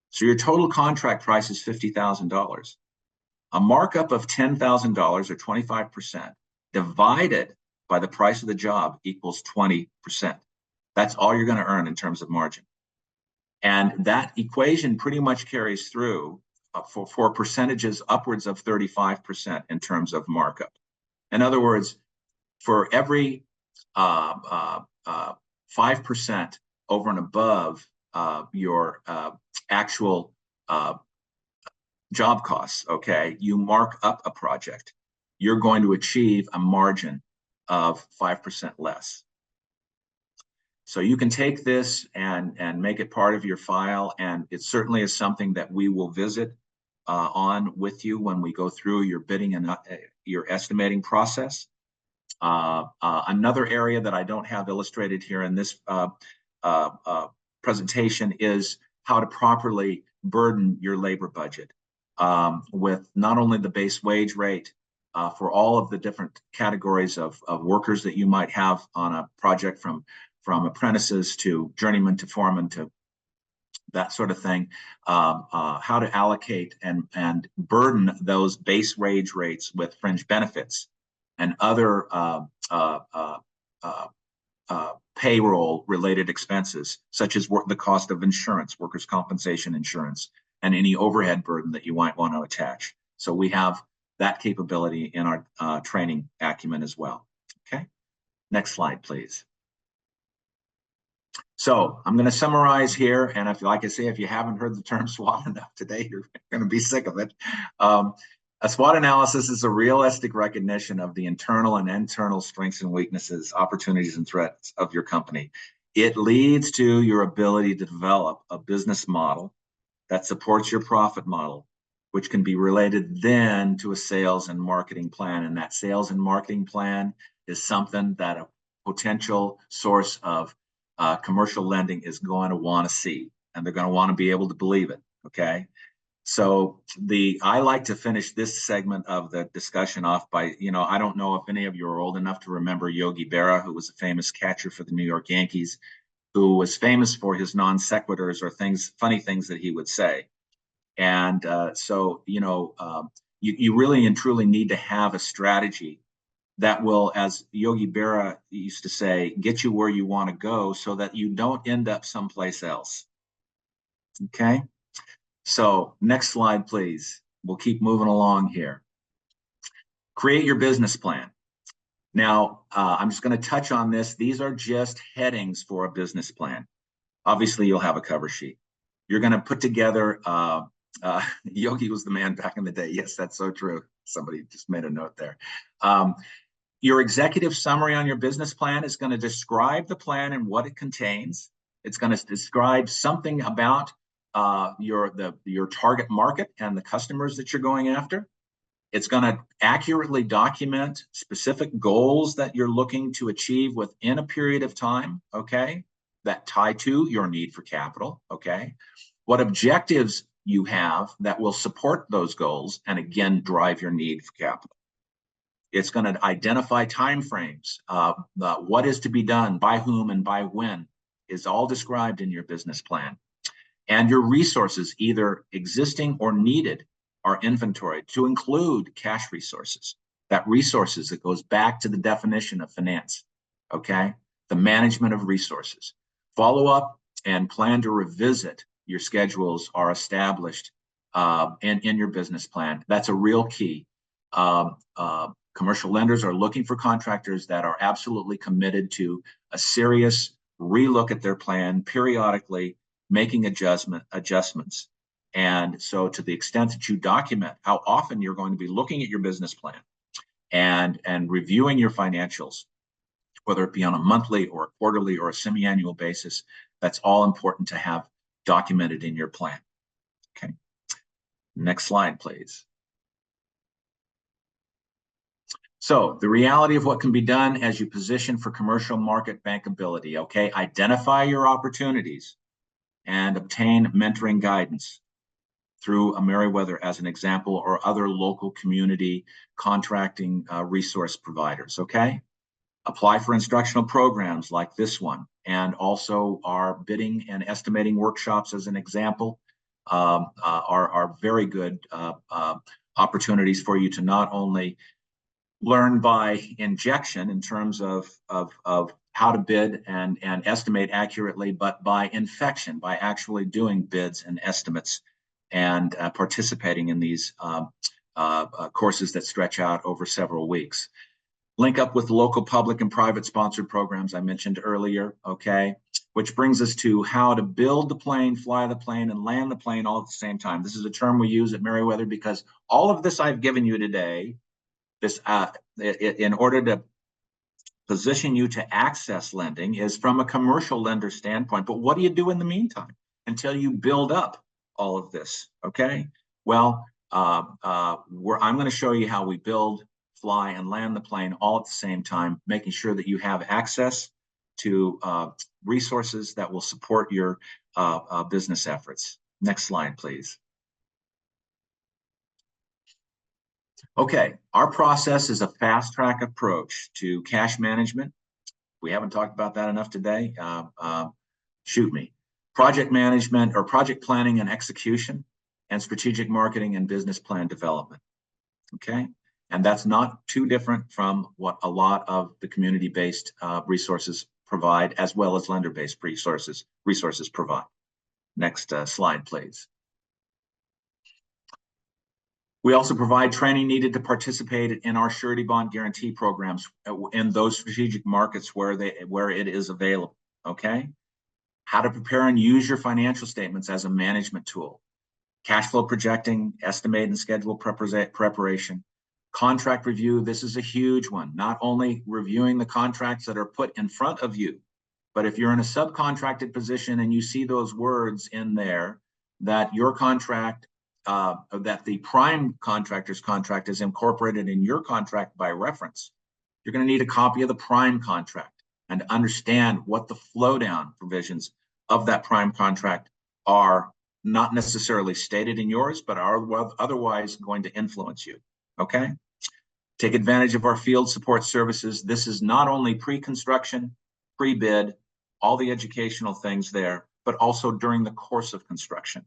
So your total contract price is $50,000. A markup of $10,000 or 25% divided by the price of the job equals 20%. That's all you're going to earn in terms of margin. And that equation pretty much carries through for percentages upwards of 35% in terms of markup. In other words, for every 5% over and above your actual job costs, okay, you mark up a project, you're going to achieve a margin of 5% less. So you can take this and make it part of your file, and it certainly is something that we will visit on with you when we go through your bidding and your estimating process. Another area that I don't have illustrated here in this presentation is how to properly burden your labor budget with not only the base wage rate for all of the different categories of workers that you might have on a project, from apprentices to journeyman to foreman to that sort of thing, how to allocate and burden those base wage rates with fringe benefits and other payroll related expenses, such as the cost of insurance, workers' compensation insurance, and any overhead burden that you might want to attach. So we have that capability in our training acumen as well. Okay, next slide, please. So I'm going to summarize here, and if, like I say, if you haven't heard the term SWOT enough today, you're going to be sick of it. A SWOT analysis is a realistic recognition of the internal and internal strengths and weaknesses, opportunities and threats of your company. It leads to your ability to develop a business model that supports your profit model, which can be related then to a sales and marketing plan. And that sales and marketing plan is something that a potential source of commercial lending is going to want to see, and they're going to want to be able to believe it. Okay. So I like to finish this segment of the discussion off by, I don't know if any of you are old enough to remember Yogi Berra, who was a famous catcher for the New York Yankees, who was famous for his non sequiturs or funny things that he would say. And so, you really and truly need to have a strategy that will, as Yogi Berra used to say, get you where you want to go so that you don't end up someplace else. Okay. So next slide, please. We'll keep moving along here. Create your business plan. Now, I'm just going to touch on this. These are just headings for a business plan. Obviously, you'll have a cover sheet. You're going to put together, Yogi was the man back in the day. Yes, that's so true. Somebody just made a note there. Your executive summary on your business plan is going to describe the plan and what it contains. It's going to describe something about your target market and the customers that you're going after. It's going to accurately document specific goals that you're looking to achieve within a period of time, okay, that tie to your need for capital, okay, what objectives you have that will support those goals and again drive your need for capital. It's going to identify timeframes, what is to be done, by whom and by when is all described in your business plan. And your resources, either existing or needed, are inventoried to include cash resources. That resources, it goes back to the definition of finance, okay? The management of resources. Follow up and plan to revisit your schedules are established in your business plan. That's a real key. Commercial lenders are looking for contractors that are absolutely committed to a serious relook at their plan periodically, making adjustments. And so to the extent that you document how often you're going to be looking at your business plan and reviewing your financials, whether it be on a monthly or a quarterly or a semi-annual basis, that's all important to have documented in your plan. Okay. Next slide, please. So the reality of what can be done as you position for commercial market bankability, okay? Identify your opportunities and obtain mentoring guidance through a Meriwether as an example, or other local community contracting resource providers, okay? Apply for instructional programs like this one, and also our bidding and estimating workshops as an example are very good opportunities for you to not only learn by injection in terms of how to bid and estimate accurately, but by infection, by actually doing bids and estimates and participating in these courses that stretch out over several weeks. Link up with local public and private sponsored programs I mentioned earlier, okay? Which brings us to how to build the plane, fly the plane, and land the plane all at the same time. This is a term we use at Meriwether because all of this I've given you today, this in order to position you to access lending, is from a commercial lender standpoint. But what do you do in the meantime until you build up all of this? Okay, well, I'm going to show you how we build, fly, and land the plane all at the same time, making sure that you have access to resources that will support your business efforts. Next slide, please. Okay, our process is a fast track approach to cash management. We haven't talked about that enough today. Shoot me. Project management or project planning and execution, and strategic marketing and business plan development. Okay, and that's not too different from what a lot of the community-based resources provide, as well as lender-based resources provide. Next slide, please. We also provide training needed to participate in our surety bond guarantee programs in those strategic markets where it is available. Okay, how to prepare and use your financial statements as a management tool, cash flow projecting, estimate and schedule preparation, contract review. This is a huge one. Not only reviewing the contracts that are put in front of you, but if you're in a subcontracted position and you see those words in there that your contract, that the prime contractor's contract is incorporated in your contract by reference, you're going to need a copy of the prime contract and understand what the flow down provisions of that prime contract are, not necessarily stated in yours, but are otherwise going to influence you. Okay, take advantage of our field support services. This is not only pre-construction, pre-bid, all the educational things there, but also during the course of construction.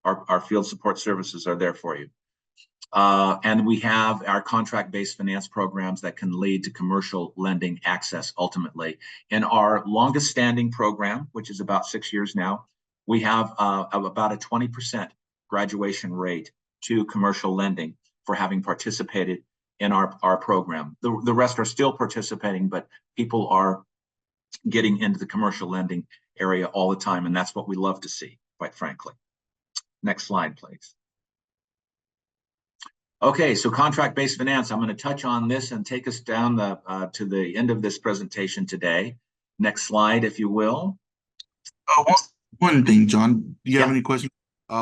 Our field support services are there for you. And we have our contract-based finance programs that can lead to commercial lending access ultimately. In our longest standing program, which is about 6 years now, we have about a 20% graduation rate to commercial lending for having participated in our program. The rest are still participating, but people are getting into the commercial lending area all the time, and that's what we love to see, quite frankly. Next slide, please. Okay, so contract-based finance, I'm going to touch on this and take us down to the end of this presentation today. Next slide, if you will. One thing, John, do you have any questions?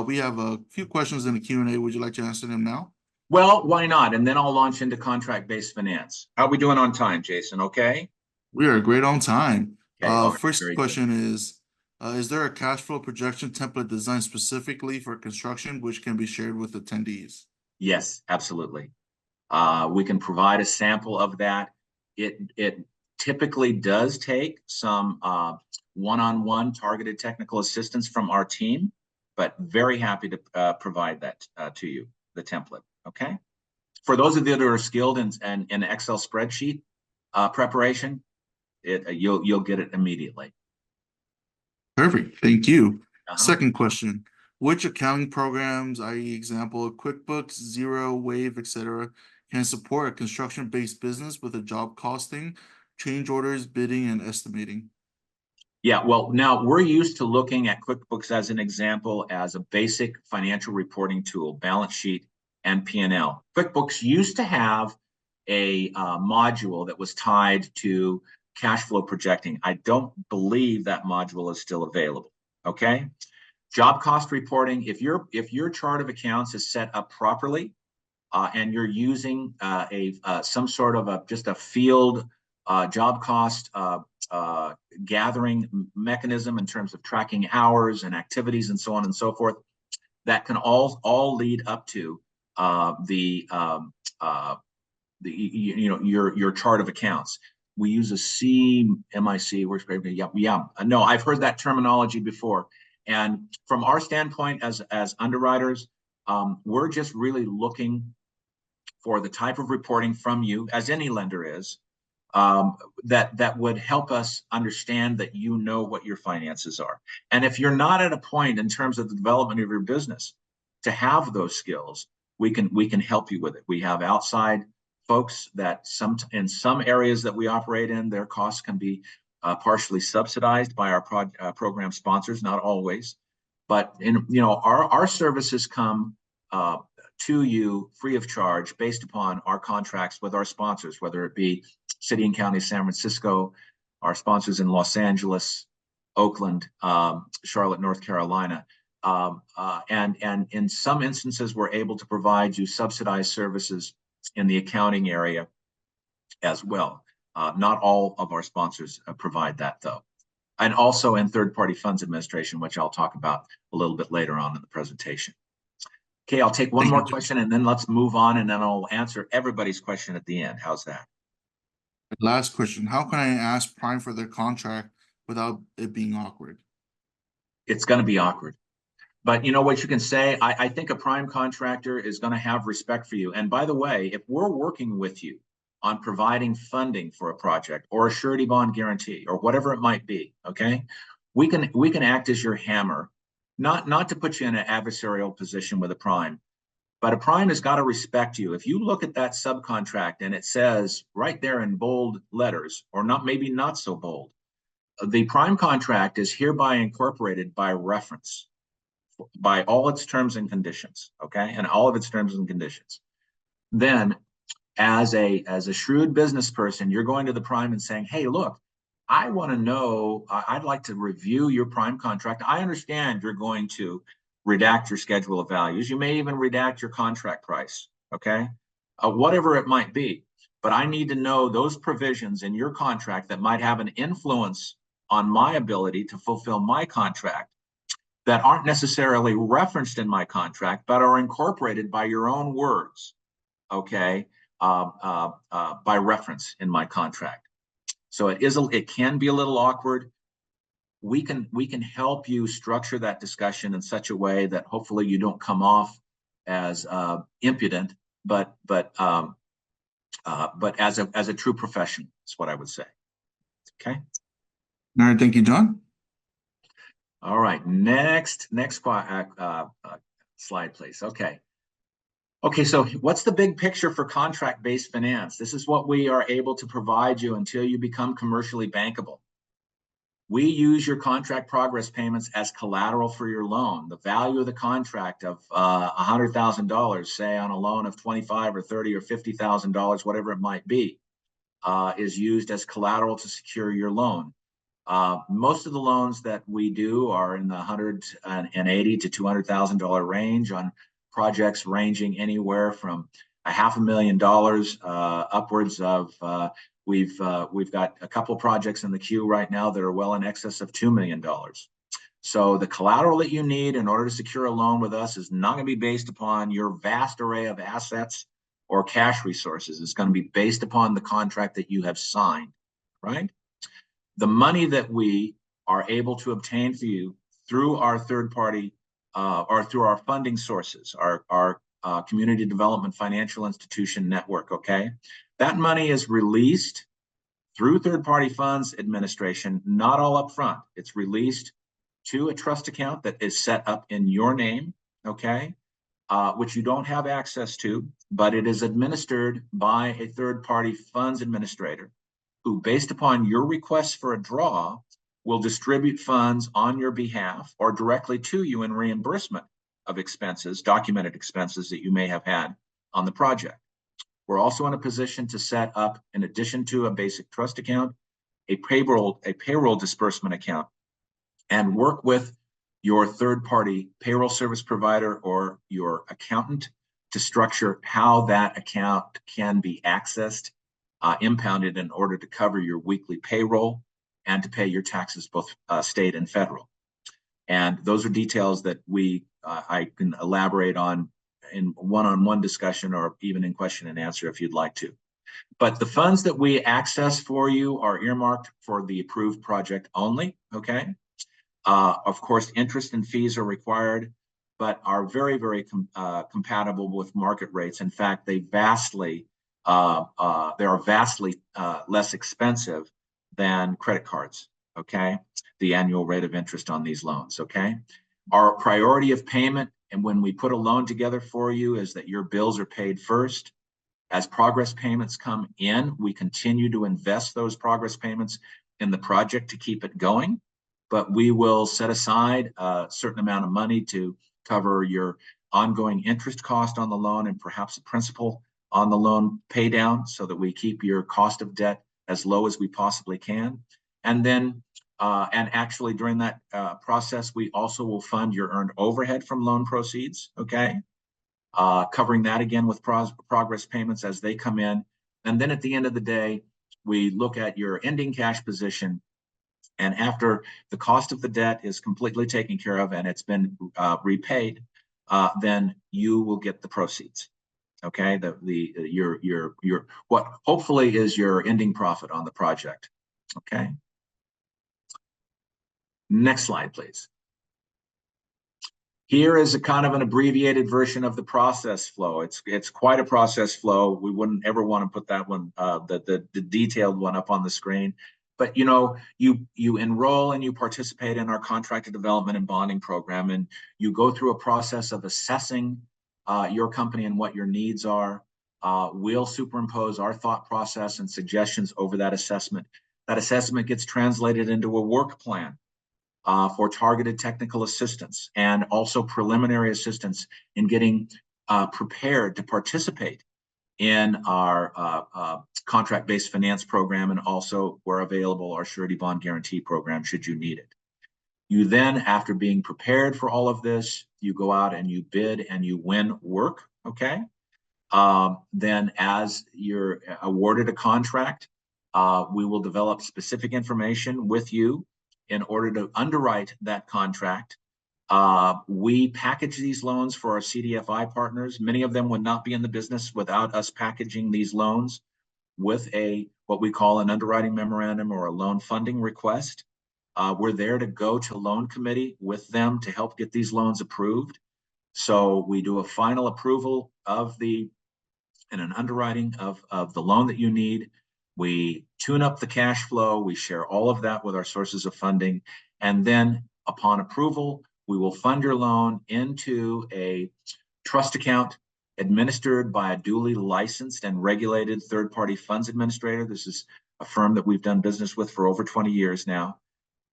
We have a few questions in the Q&A. Would you like to answer them now? Well, why not? And then I'll launch into contract-based finance. How are we doing on time, Jason? Okay? We are great on time. Okay, first question is there a cash flow projection template designed specifically for construction, which can be shared with attendees? Yes, absolutely. We can provide a sample of that. It typically does take some one-on-one targeted technical assistance from our team, but very happy to provide that to you, the template. Okay. For those of you that are skilled in Excel spreadsheet preparation, you'll get it immediately. Perfect. Thank you. Second question. Which accounting programs, i.e. example, QuickBooks, Xero, Wave, etc., can support a construction-based business with a job costing, change orders, bidding, and estimating? Yeah, well, now we're used to looking at QuickBooks as an example as a basic financial reporting tool, balance sheet and P&L. QuickBooks used to have a module that was tied to cash flow projecting. I don't believe that module is still available. Okay. Job cost reporting, if your chart of accounts is set up properly and you're using some sort of just a field job cost gathering mechanism in terms of tracking hours and activities and so on and so forth, that can all lead up to your chart of accounts. We use a CMIC. Yeah. No, I've heard that terminology before. And from our standpoint as underwriters, we're just really looking for the type of reporting from you, as any lender is, that would help us understand that you know what your finances are. And if you're not at a point in terms of the development of your business to have those skills, we can help you with it. We have outside folks that in some areas that we operate in, their costs can be partially subsidized by our program sponsors, not always, but our services come to you free of charge based upon our contracts with our sponsors, whether it be City and County of San Francisco, our sponsors in Los Angeles, Oakland, Charlotte, North Carolina. And in some instances, we're able to provide you subsidized services in the accounting area as well. Not all of our sponsors provide that, though. And also in third-party funds administration, which I'll talk about a little bit later on in the presentation. Okay, I'll take one more question and then let's move on, and then I'll answer everybody's question at the end. How's that? Last question, how can I ask Prime for their contract without it being awkward? It's going to be awkward. But you know what you can say? I think a prime contractor is going to have respect for you. And by the way, if we're working with you on providing funding for a project or a surety bond guarantee or whatever it might be, okay, we can act as your hammer, not to put you in an adversarial position with a prime, but a prime has got to respect you. If you look at that subcontract and it says right there in bold letters, or maybe not so bold, the prime contract is hereby incorporated by reference, by all its terms and conditions, okay, and all of its terms and conditions. Then, as a shrewd business person, you're going to the prime and saying, "Hey, look, I want to know. I'd like to review your prime contract. I understand you're going to redact your schedule of values. You may even redact your contract price, okay, whatever it might be. But I need to know those provisions in your contract that might have an influence on my ability to fulfill my contract, that aren't necessarily referenced in my contract, but are incorporated by your own words, okay, by reference in my contract." So it can be a little awkward. We can help you structure that discussion in such a way that hopefully you don't come off as impudent, but as a true professional is what I would say. Okay. All right, thank you, John. All right, next slide, please. Okay, so what's the big picture for contract-based finance? This is what we are able to provide you until you become commercially bankable. We use your contract progress payments as collateral for your loan. The value of the contract of $100,000, say on a loan of $25,000 or $30,000 or $50,000, whatever it might be, is used as collateral to secure your loan. Most of the loans that we do are in the $180,000 to $200,000 range on projects ranging anywhere from $500,000 upwards of. We've got a couple projects in the queue right now that are well in excess of $2 million. So the collateral that you need in order to secure a loan with us is not going to be based upon your vast array of assets or cash resources. It's going to be based upon the contract that you have signed, right? The money that we are able to obtain for you through our third party or through our funding sources, our community development financial institution network, okay? That money is released through third party funds administration, not all up front. It's released to a trust account that is set up in your name, okay? Which you don't have access to, but it is administered by a third party funds administrator, who, based upon your request for a draw, will distribute funds on your behalf or directly to you in reimbursement of expenses, documented expenses that you may have had on the project. We're also in a position to set up, in addition to a basic trust account, a payroll disbursement account, and work with your third-party payroll service provider or your accountant to structure how that account can be accessed, impounded in order to cover your weekly payroll and to pay your taxes, both state and federal. And those are details that I can elaborate on in one-on-one discussion or even in question and answer if you'd like to. But the funds that we access for you are earmarked for the approved project only, okay? Of course, interest and fees are required, but are very, very compatible with market rates. In fact, they are vastly less expensive than credit cards, okay? The annual rate of interest on these loans, okay? Our priority of payment, and when we put a loan together for you, is that your bills are paid first. As progress payments come in, we continue to invest those progress payments in the project to keep it going, but we will set aside a certain amount of money to cover your ongoing interest cost on the loan and perhaps a principal on the loan pay down, so that we keep your cost of debt as low as we possibly can. And then And actually, during that process, we also will fund your earned overhead from loan proceeds, okay? Covering that again with progress payments as they come in. And then at the end of the day, we look at your ending cash position. And after the cost of the debt is completely taken care of and it's been repaid, then you will get the proceeds. Okay, your what hopefully is your ending profit on the project. Okay. Next slide, please. Here is a kind of an abbreviated version of the process flow. It's quite a process flow. We wouldn't ever want to put that one, the detailed one, up on the screen. But you enroll and you participate in our contractor development and bonding program, and you go through a process of assessing your company and what your needs are. We'll superimpose our thought process and suggestions over that assessment. That assessment gets translated into a work plan for targeted technical assistance and also preliminary assistance in getting prepared to participate in our contract-based finance program, and also, where available, our surety bond guarantee program should you need it. You then, after being prepared for all of this, you go out and you bid and you win work, okay? Then as you're awarded a contract, we will develop specific information with you in order to underwrite that contract. We package these loans for our CDFI partners. Many of them would not be in the business without us packaging these loans with what we call an underwriting memorandum or a loan funding request. We're there to go to loan committee with them to help get these loans approved. So we do a final approval of and an underwriting of the loan that you need. We tune up the cash flow. We share all of that with our sources of funding. And then upon approval, we will fund your loan into a trust account administered by a duly licensed and regulated third-party funds administrator. This is a firm that we've done business with for over 20 years now.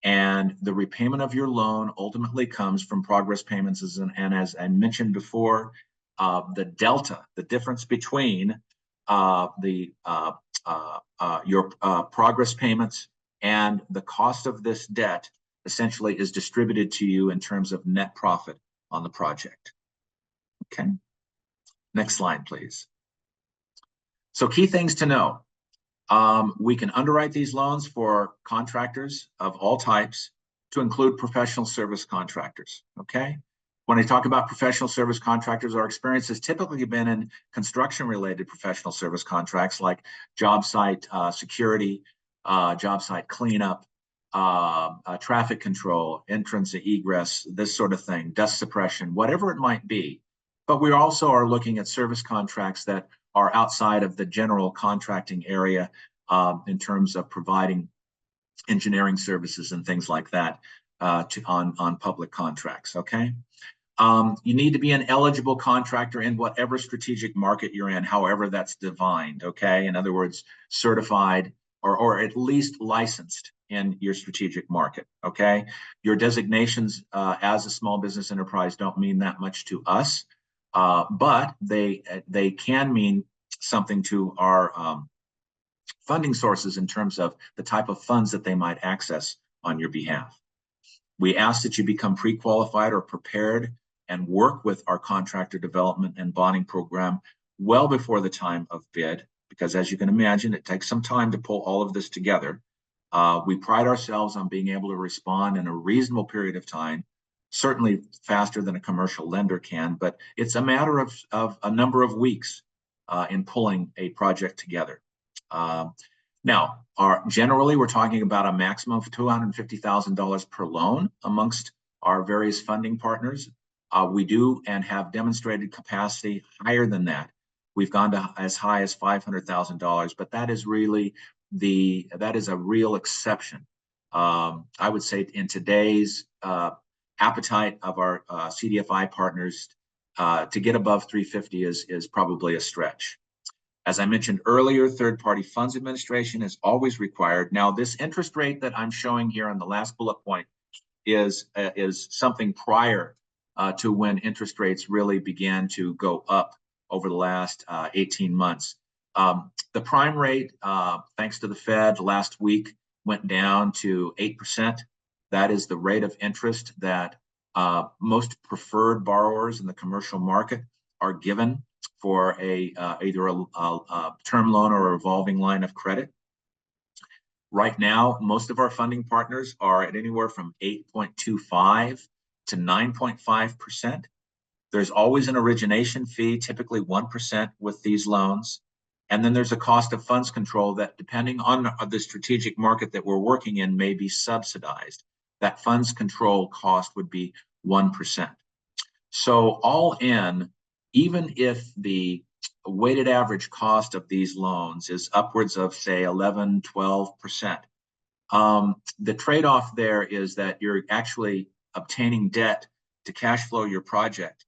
And the repayment of your loan ultimately comes from progress payments. And as I mentioned before, the delta, the difference between your progress payments and the cost of this debt essentially is distributed to you in terms of net profit on the project. Okay. Next slide, please. So key things to know. We can underwrite these loans for contractors of all types, to include professional service contractors, okay? When I talk about professional service contractors, our experience has typically been in construction-related professional service contracts like job site security, job site cleanup, traffic control, entrance and egress, this sort of thing, dust suppression, whatever it might be. But we also are looking at service contracts that are outside of the general contracting area in terms of providing engineering services and things like that on public contracts, okay? You need to be an eligible contractor in whatever strategic market you're in, however that's defined, okay? In other words, certified or at least licensed in your strategic market, okay? Your designations as a small business enterprise don't mean that much to us, but they can mean something to our funding sources in terms of the type of funds that they might access on your behalf. We ask that you become pre-qualified or prepared and work with our contractor development and bonding program well before the time of bid, because as you can imagine, it takes some time to pull all of this together. We pride ourselves on being able to respond in a reasonable period of time, certainly faster than a commercial lender can, but it's a matter of a number of weeks in pulling a project together. Now, generally, we're talking about a maximum of $250,000 per loan amongst our various funding partners. We do and have demonstrated capacity higher than that. We've gone to as high as $500,000, but that is really that is a real exception. I would say in today's appetite of our CDFI partners to get above 350 is probably a stretch. As I mentioned earlier, third-party funds administration is always required. Now, this interest rate that I'm showing here on the last bullet point is something prior to when interest rates really began to go up over the last 18 months. The prime rate, thanks to the Fed last week, went down to 8%. That is the rate of interest that most preferred borrowers in the commercial market are given for either a term loan or a revolving line of credit. Right now, most of our funding partners are at anywhere from 8.25 to 9.5%. There's always an origination fee, typically 1% with these loans. And then there's a cost of funds control that, depending on the strategic market that we're working in, may be subsidized. That funds control cost would be 1%. So all in, even if the weighted average cost of these loans is upwards of, say, 11, 12%, the trade-off there is that you're actually obtaining debt to cash flow your project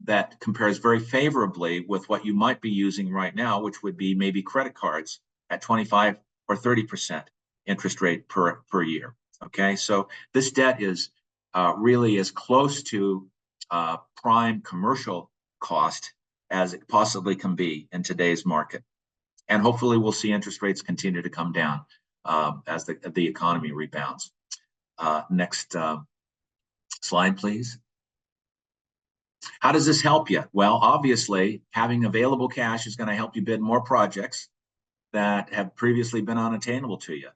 that compares very favorably with what you might be using right now, which would be maybe credit cards at 25 or 30% interest rate per year. Okay, so this debt is really as close to prime commercial cost as it possibly can be in today's market. And hopefully we'll see interest rates continue to come down as the economy rebounds. Next slide, please. How does this help you? Well, obviously, having available cash is going to help you bid more projects that have previously been unattainable to you.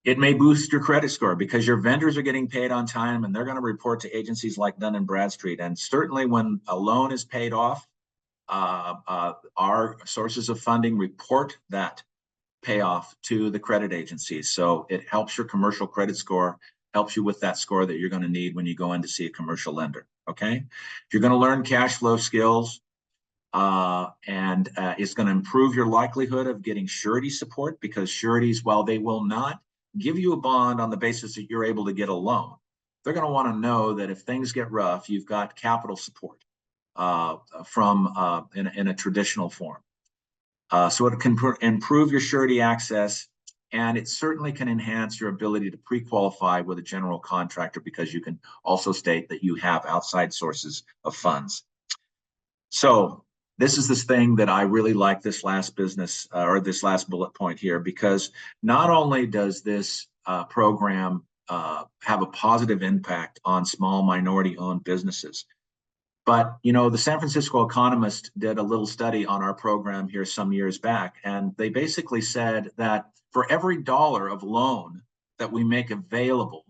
It may boost your credit score because your vendors are getting paid on time and they're going to report to agencies like Dun & Bradstreet. And certainly when a loan is paid off, our sources of funding report that payoff to the credit agencies. So it helps your commercial credit score, helps you with that score that you're going to need when you go in to see a commercial lender. Okay, you're going to learn cash flow skills, and it's going to improve your likelihood of getting surety support, because sureties, while they will not give you a bond on the basis that you're able to get a loan, they're going to want to know that if things get rough, you've got capital support from in a traditional form. So it can improve your surety access, and it certainly can enhance your ability to pre-qualify with a general contractor, because you can also state that you have outside sources of funds. So this is this thing that I really like, this last business or this last bullet point here, because not only does this program have a positive impact on small minority-owned businesses, but, you know, the San Francisco Economist did a little study on our program here some years back, and they basically said that for every dollar of loan that we make available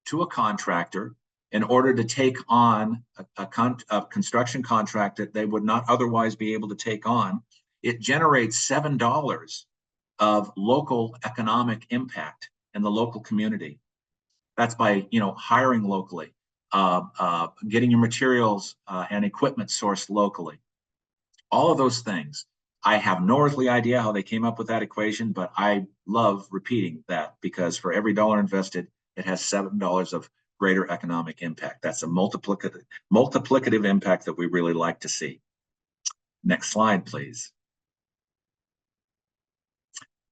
to a contractor in order to take on a construction contract that they would not otherwise be able to take on, it generates $7 of local economic impact in the local community. That's by, you know, hiring locally, getting your materials and equipment sourced locally. All of those things. I have no earthly idea how they came up with that equation, but I love repeating that, because for every dollar invested, it has $7 of greater economic impact. That's a multiplicative impact that we really like to see. Next slide, please.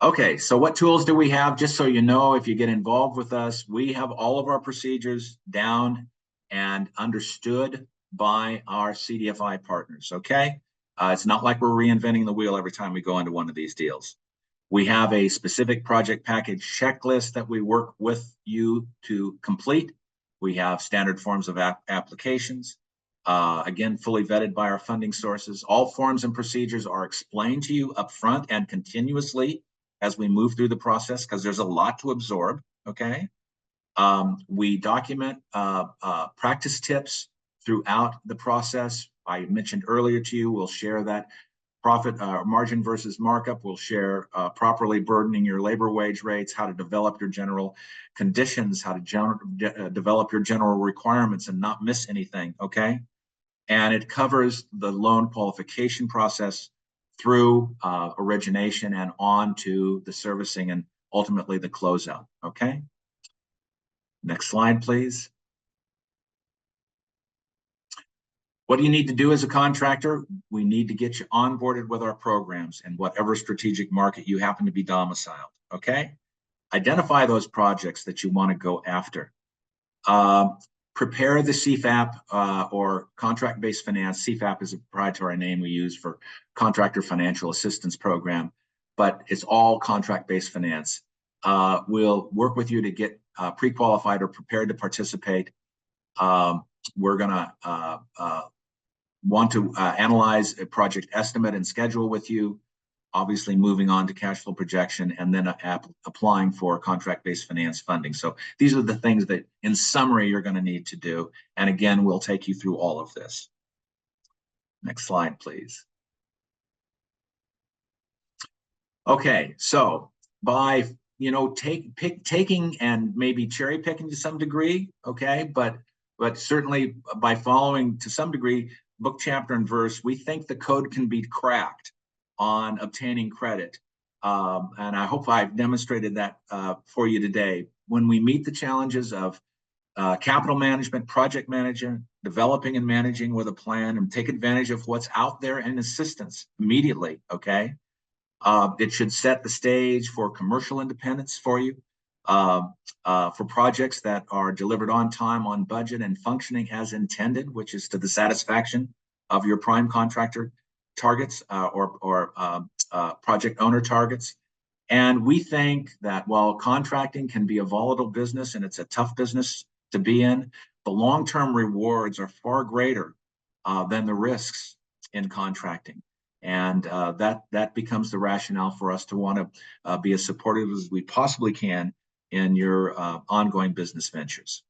Okay, so what tools do we have? Just so you know, if you get involved with us, we have all of our procedures down and understood by our CDFI partners, okay? It's not like we're reinventing the wheel every time we go into one of these deals. We have a specific project package checklist that we work with you to complete. We have standard forms of applications, again, fully vetted by our funding sources. All forms and procedures are explained to you up front and continuously as we move through the process, because there's a lot to absorb, okay? We document practice tips throughout the process. I mentioned earlier to you, we'll share that profit margin versus markup. We'll share properly burdening your labor wage rates, how to develop your general conditions, how to develop your general requirements and not miss anything, okay? And it covers the loan qualification process through origination and on to the servicing and ultimately the closeout, okay? Next slide, please. What do you need to do as a contractor? We need to get you onboarded with our programs in whatever strategic market you happen to be domiciled, okay? Identify those projects that you want to go after. Prepare the CFAP or contract-based finance. CFAP is a proprietary name we use for Contractor Financial Assistance Program. but it's all contract-based finance. We'll work with you to get pre-qualified or prepared to participate. We're gonna want to analyze a project estimate and schedule with you, obviously moving on to cash flow projection, and then applying for contract-based finance funding. So these are the things that, in summary, you're going to need to do. And again, we'll take you through all of this. Next slide, please. Okay, so by taking and maybe cherry picking to some degree, okay, but certainly by following to some degree book, chapter, and verse, we think the code can be cracked on obtaining credit. And I hope I've demonstrated that for you today. When we meet the challenges of capital management, project management, developing and managing with a plan, and take advantage of what's out there in assistance immediately, okay? It should set the stage for commercial independence for you, for projects that are delivered on time, on budget, and functioning as intended, which is to the satisfaction of your prime contractor targets or project owner targets. And we think that while contracting can be a volatile business and it's a tough business to be in, the long-term rewards are far greater than the risks in contracting. And that becomes the rationale for us to want to be as supportive as we possibly can in your ongoing business ventures.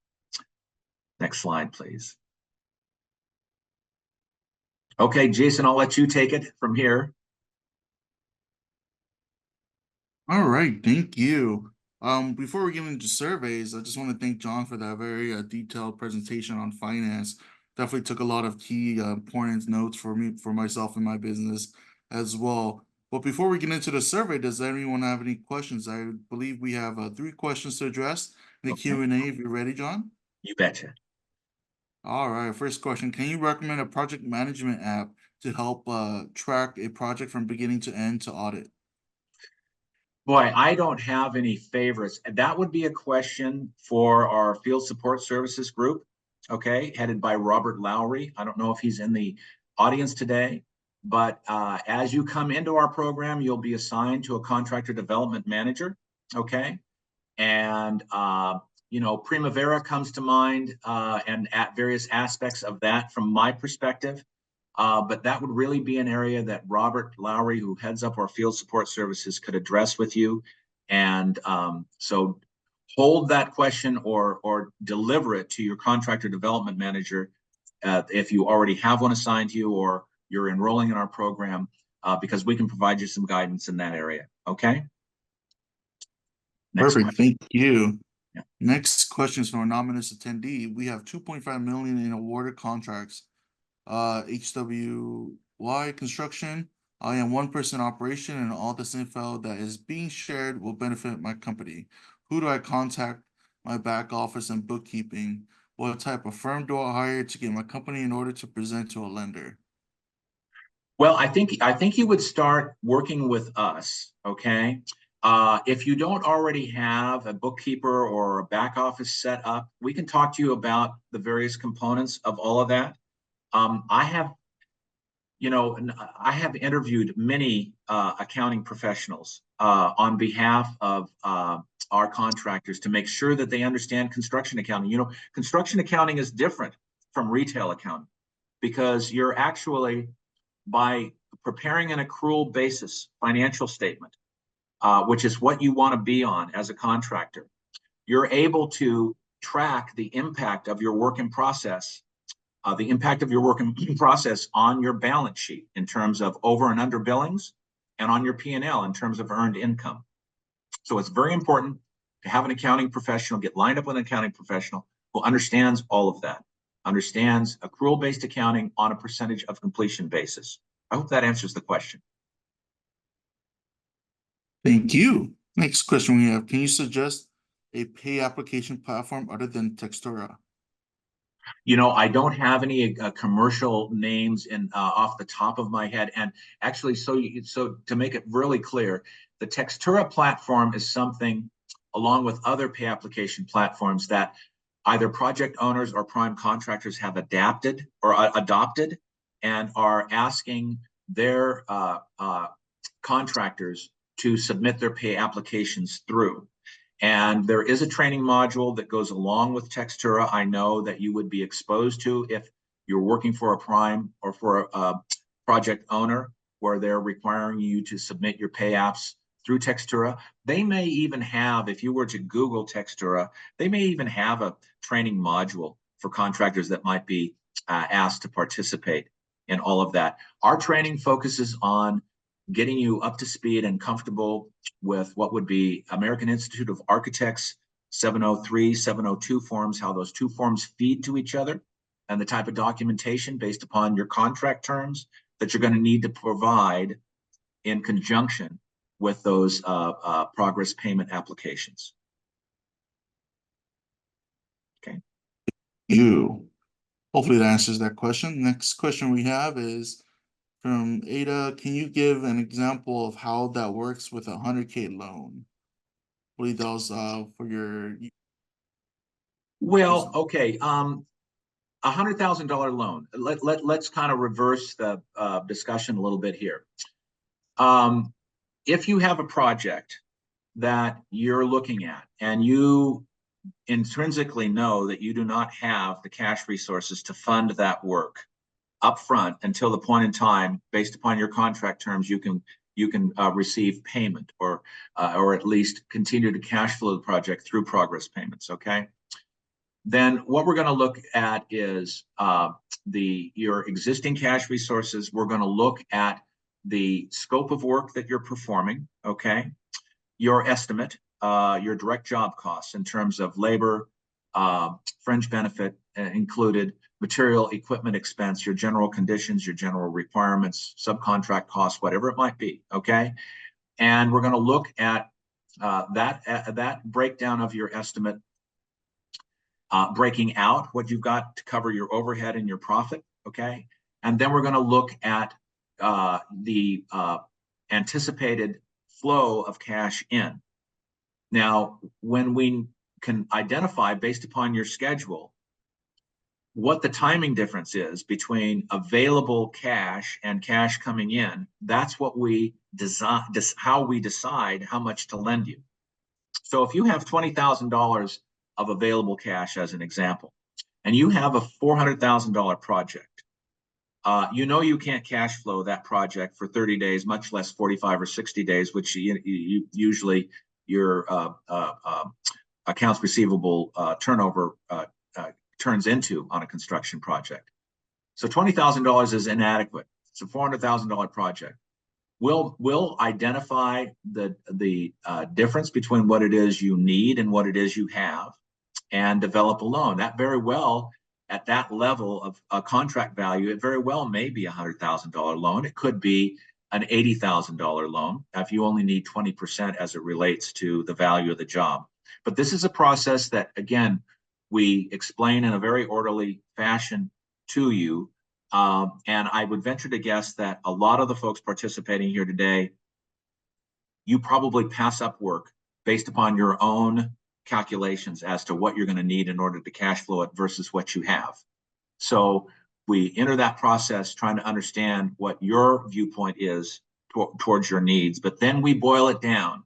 Next slide, please. Okay, Jason, I'll let you take it from here. All right, thank you. Before we get into surveys, I just want to thank John for that very detailed presentation on finance. Definitely took a lot of key points, notes for me, for myself and my business as well. But before we get into the survey, does anyone have any questions? I believe we have 3 questions to address in the Q&A. If you're ready, John. You betcha. All right, first question. Can you recommend a project management app to help track a project from beginning to end to audit? Boy, I don't have any favorites. That would be a question for our field support services group, okay, headed by Robert Lowry. I don't know if he's in the audience today, but as you come into our program, you'll be assigned to a contractor development manager, okay? And, Primavera comes to mind and at various aspects of that from my perspective. But that would really be an area that Robert Lowry, who heads up our field support services, could address with you. And so hold that question or deliver it to your contractor development manager if you already have one assigned to you or you're enrolling in our program, because we can provide you some guidance in that area. Okay? Next Perfect. Question. Thank you. Yeah. Next question is from an anonymous attendee. We have 2.5 million in awarded contracts. HWY construction. I am 1-person operation, and all this info that is being shared will benefit my company. Who do I contact? My back office and bookkeeping. What type of firm do I hire to get my company in order to present to a lender? Well, I think you would start working with us, okay? If you don't already have a bookkeeper or a back office set up, we can talk to you about the various components of all of that. I have interviewed many accounting professionals on behalf of our contractors to make sure that they understand construction accounting. Construction accounting is different from retail accounting because you're actually, by preparing an accrual basis financial statement, which is what you want to be on as a contractor, you're able to track the impact of your work in process on your balance sheet in terms of over and under billings and on your P&L in terms of earned income. So it's very important to have an accounting professional, get lined up with an accounting professional who understands all of that, understands accrual-based accounting on a percentage of completion basis. I hope that answers the question. Thank you. Next question we have, can you suggest a pay application platform other than Textura? I don't have any commercial names off the top of my head. And actually, so to make it really clear, the Textura platform is something, along with other pay application platforms, that either project owners or prime contractors have adopted and are asking their contractors to submit their pay applications through. And there is a training module that goes along with Textura. I know that you would be exposed to if you're working for a prime or for a project owner where they're requiring you to submit your pay apps through Textura. They may even have, if you were to Google Textura, they may even have a training module for contractors that might be asked to participate in all of that. Our training focuses on getting you up to speed and comfortable with what would be American Institute of Architects 703, 702 forms, how those two forms feed to each other, and the type of documentation based upon your contract terms that you're going to need to provide in conjunction with those progress payment applications. Okay. You. Hopefully that answers that question. Next question we have is from Ada. Can you give an example of how that works with a 100K loan? What he does for your. Well, okay. $100,000 loan. Let's kind of reverse the discussion a little bit here. If you have a project that you're looking at and you intrinsically know that you do not have the cash resources to fund that work upfront until the point in time, based upon your contract terms, you can receive payment or at least continue to cash flow the project through progress payments. Okay. Then what we're going to look at is your existing cash resources. We're going to look at the scope of work that you're performing, okay? Your estimate, your direct job costs in terms of labor, fringe benefit included, material, equipment expense, your general conditions, your general requirements, subcontract costs, whatever it might be, okay? And we're going to look at that breakdown of your estimate, breaking out what you've got to cover your overhead and your profit, okay? And then we're going to look at the anticipated flow of cash in. Now, when we can identify, based upon your schedule, what the timing difference is between available cash and cash coming in, that's what we design, how we decide how much to lend you. So if you have $20,000 of available cash, as an example, and you have a $400,000 project, you know you can't cash flow that project for 30 days, much less 45 or 60 days, which usually your accounts receivable turnover turns into on a construction project. So $20,000 is inadequate. It's a $400,000 project. We'll identify the difference between what it is you need and what it is you have, and develop a loan. That very well, at that level of a contract value, it very well may be a $100,000 loan. It could be an $80,000 loan if you only need 20% as it relates to the value of the job. But this is a process that, again, we explain in a very orderly fashion to you. And I would venture to guess that a lot of the folks participating here today, you probably pass up work based upon your own calculations as to what you're going to need in order to cash flow it versus what you have. So we enter that process trying to understand what your viewpoint is towards your needs, but then we boil it down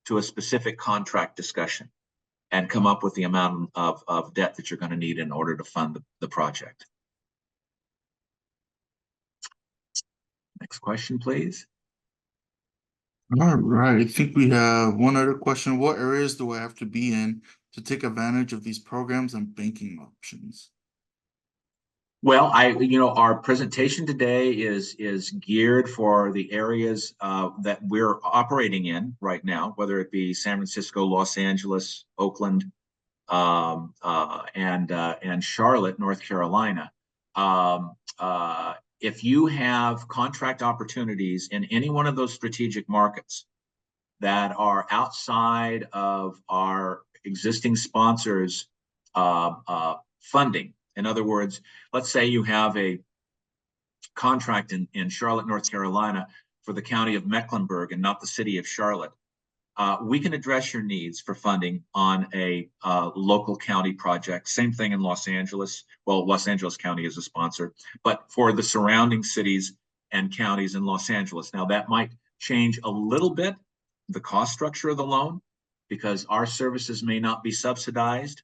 to a specific contract discussion and come up with the amount of debt that you're going to need in order to fund the project. Next question, please. All right, I think we have one other question. What areas do I have to be in to take advantage of these programs and banking options? Well, our presentation today is geared for the areas that we're operating in right now, whether it be San Francisco, Los Angeles, Oakland, and Charlotte, North Carolina. If you have contract opportunities in any one of those strategic markets that are outside of our existing sponsors' funding, in other words, let's say you have a contract in Charlotte, North Carolina for the county of Mecklenburg and not the city of Charlotte, we can address your needs for funding on a local county project. Same thing in Los Angeles. Well, Los Angeles County is a sponsor, but for the surrounding cities and counties in Los Angeles. Now, that might change a little bit the cost structure of the loan, because our services may not be subsidized,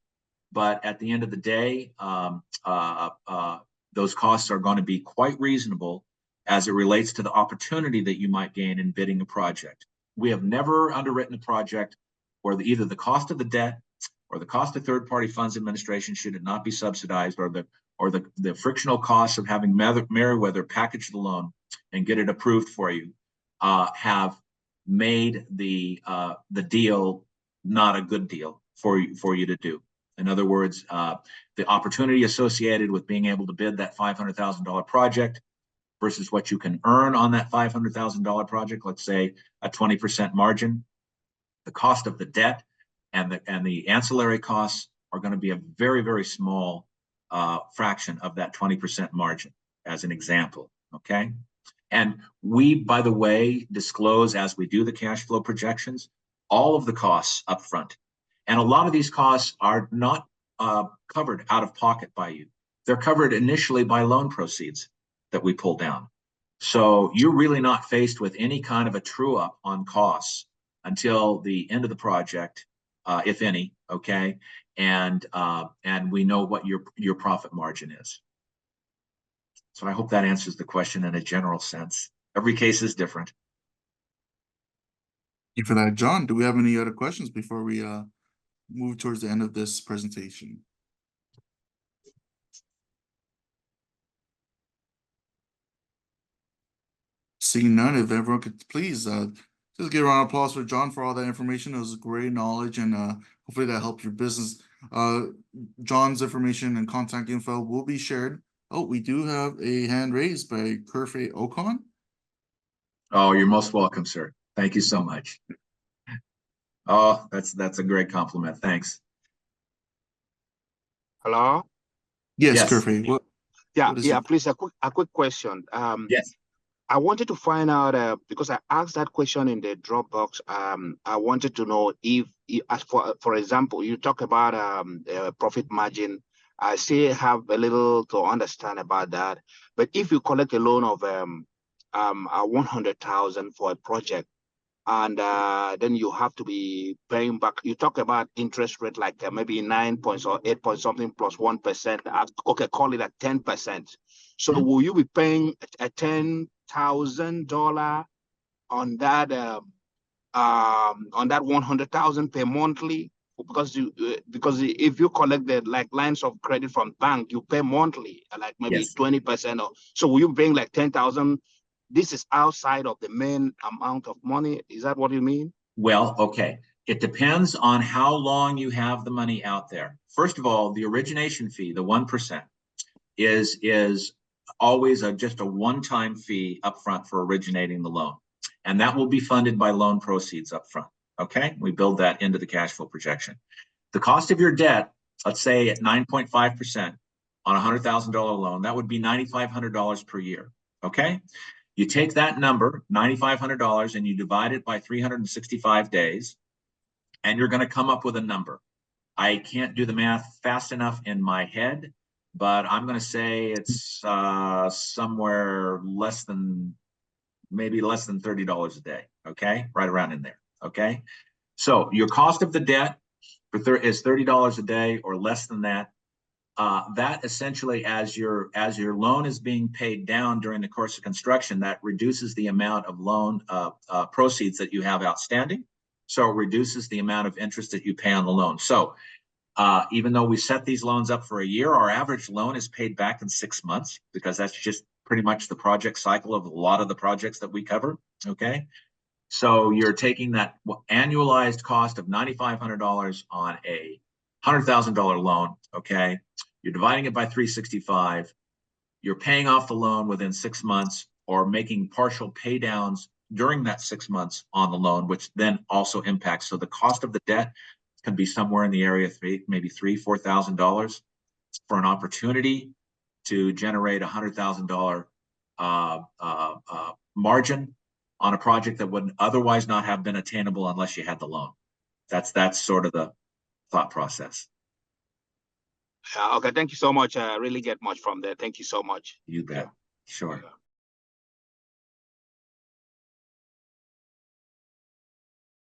but at the end of the day, those costs are going to be quite reasonable as it relates to the opportunity that you might gain in bidding a project. We have never underwritten a project where either the cost of the debt or the cost of third-party funds administration, should it not be subsidized, or the frictional costs of having Meriwether package the loan and get it approved for you, have made the deal not a good deal for you to do. In other words, the opportunity associated with being able to bid that $500,000 project versus what you can earn on that $500,000 project, let's say a 20% margin, the cost of the debt and the ancillary costs are going to be a very, very small fraction of that 20% margin, as an example, okay? And we, by the way, disclose, as we do the cash flow projections, all of the costs up front. And a lot of these costs are not covered out of pocket by you. They're covered initially by loan proceeds that we pull down. So you're really not faced with any kind of a true up on costs until the end of the project, if any, okay? And we know what your profit margin is. So I hope that answers the question in a general sense. Every case is different. Thank you for that, John. Do we have any other questions before we move towards the end of this presentation? Seeing none, if everyone could please just give a round of applause for John for all that information. It was great knowledge, and hopefully that helped your business. John's information and contact info will be shared. Oh, we do have a hand raised by Kurfe Okon. Oh, you're most welcome, sir. Thank you so much. Oh, that's a great compliment. Thanks. Hello? Yes, Yes. Kurfe. What is Yeah, it? please, a quick question. Yes. I wanted to find out, because I asked that question in the Dropbox. I wanted to know if as for example, you talk about profit margin. I still have a little to understand about that. But if you collect a loan of 100,000 for a project, and then you have to be paying back, you talk about interest rate like maybe 9 points or 8 point something plus 1%. Okay, call it at 10%. So will you be paying a $10,000 on that $100,000 per monthly? Because if you collect the like lines of credit from bank, you pay monthly, like maybe Yes. 20%. Or so will you be paying like 10,000? This is outside of the main amount of money. Is that what you mean? Well, okay. It depends on how long you have the money out there. First of all, the origination fee, the 1%, is always just a one-time fee upfront for originating the loan. And that will be funded by loan proceeds upfront. Okay, we build that into the cash flow projection. The cost of your debt, let's say at 9.5% on a $100,000 loan, that would be $9,500 per year. Okay, you take that number, $9,500, and you divide it by 365 days, and you're going to come up with a number. I can't do the math fast enough in my head, but I'm going to say it's somewhere maybe less than $30 a day. Okay, right around in there. Okay, so your cost of the debt is $30 a day or less than that. That essentially, as your loan is being paid down during the course of construction, that reduces the amount of loan proceeds that you have outstanding. So it reduces the amount of interest that you pay on the loan. So even though we set these loans up for a year, our average loan is paid back in 6 months, because that's just pretty much the project cycle of a lot of the projects that we cover. Okay, so you're taking that annualized cost of $9,500 on a $100,000 loan. Okay, you're dividing it by 365. You're paying off the loan within 6 months, or making partial pay downs during that 6 months on the loan, which then also impacts. So the cost of the debt can be somewhere in the area of maybe $3,000-4,000 for an opportunity to generate $100,000 margin on a project that would otherwise not have been attainable unless you had the loan. That's sort of the thought process. Okay, thank you so much. I really get much from there. Thank you so much. You bet. Sure.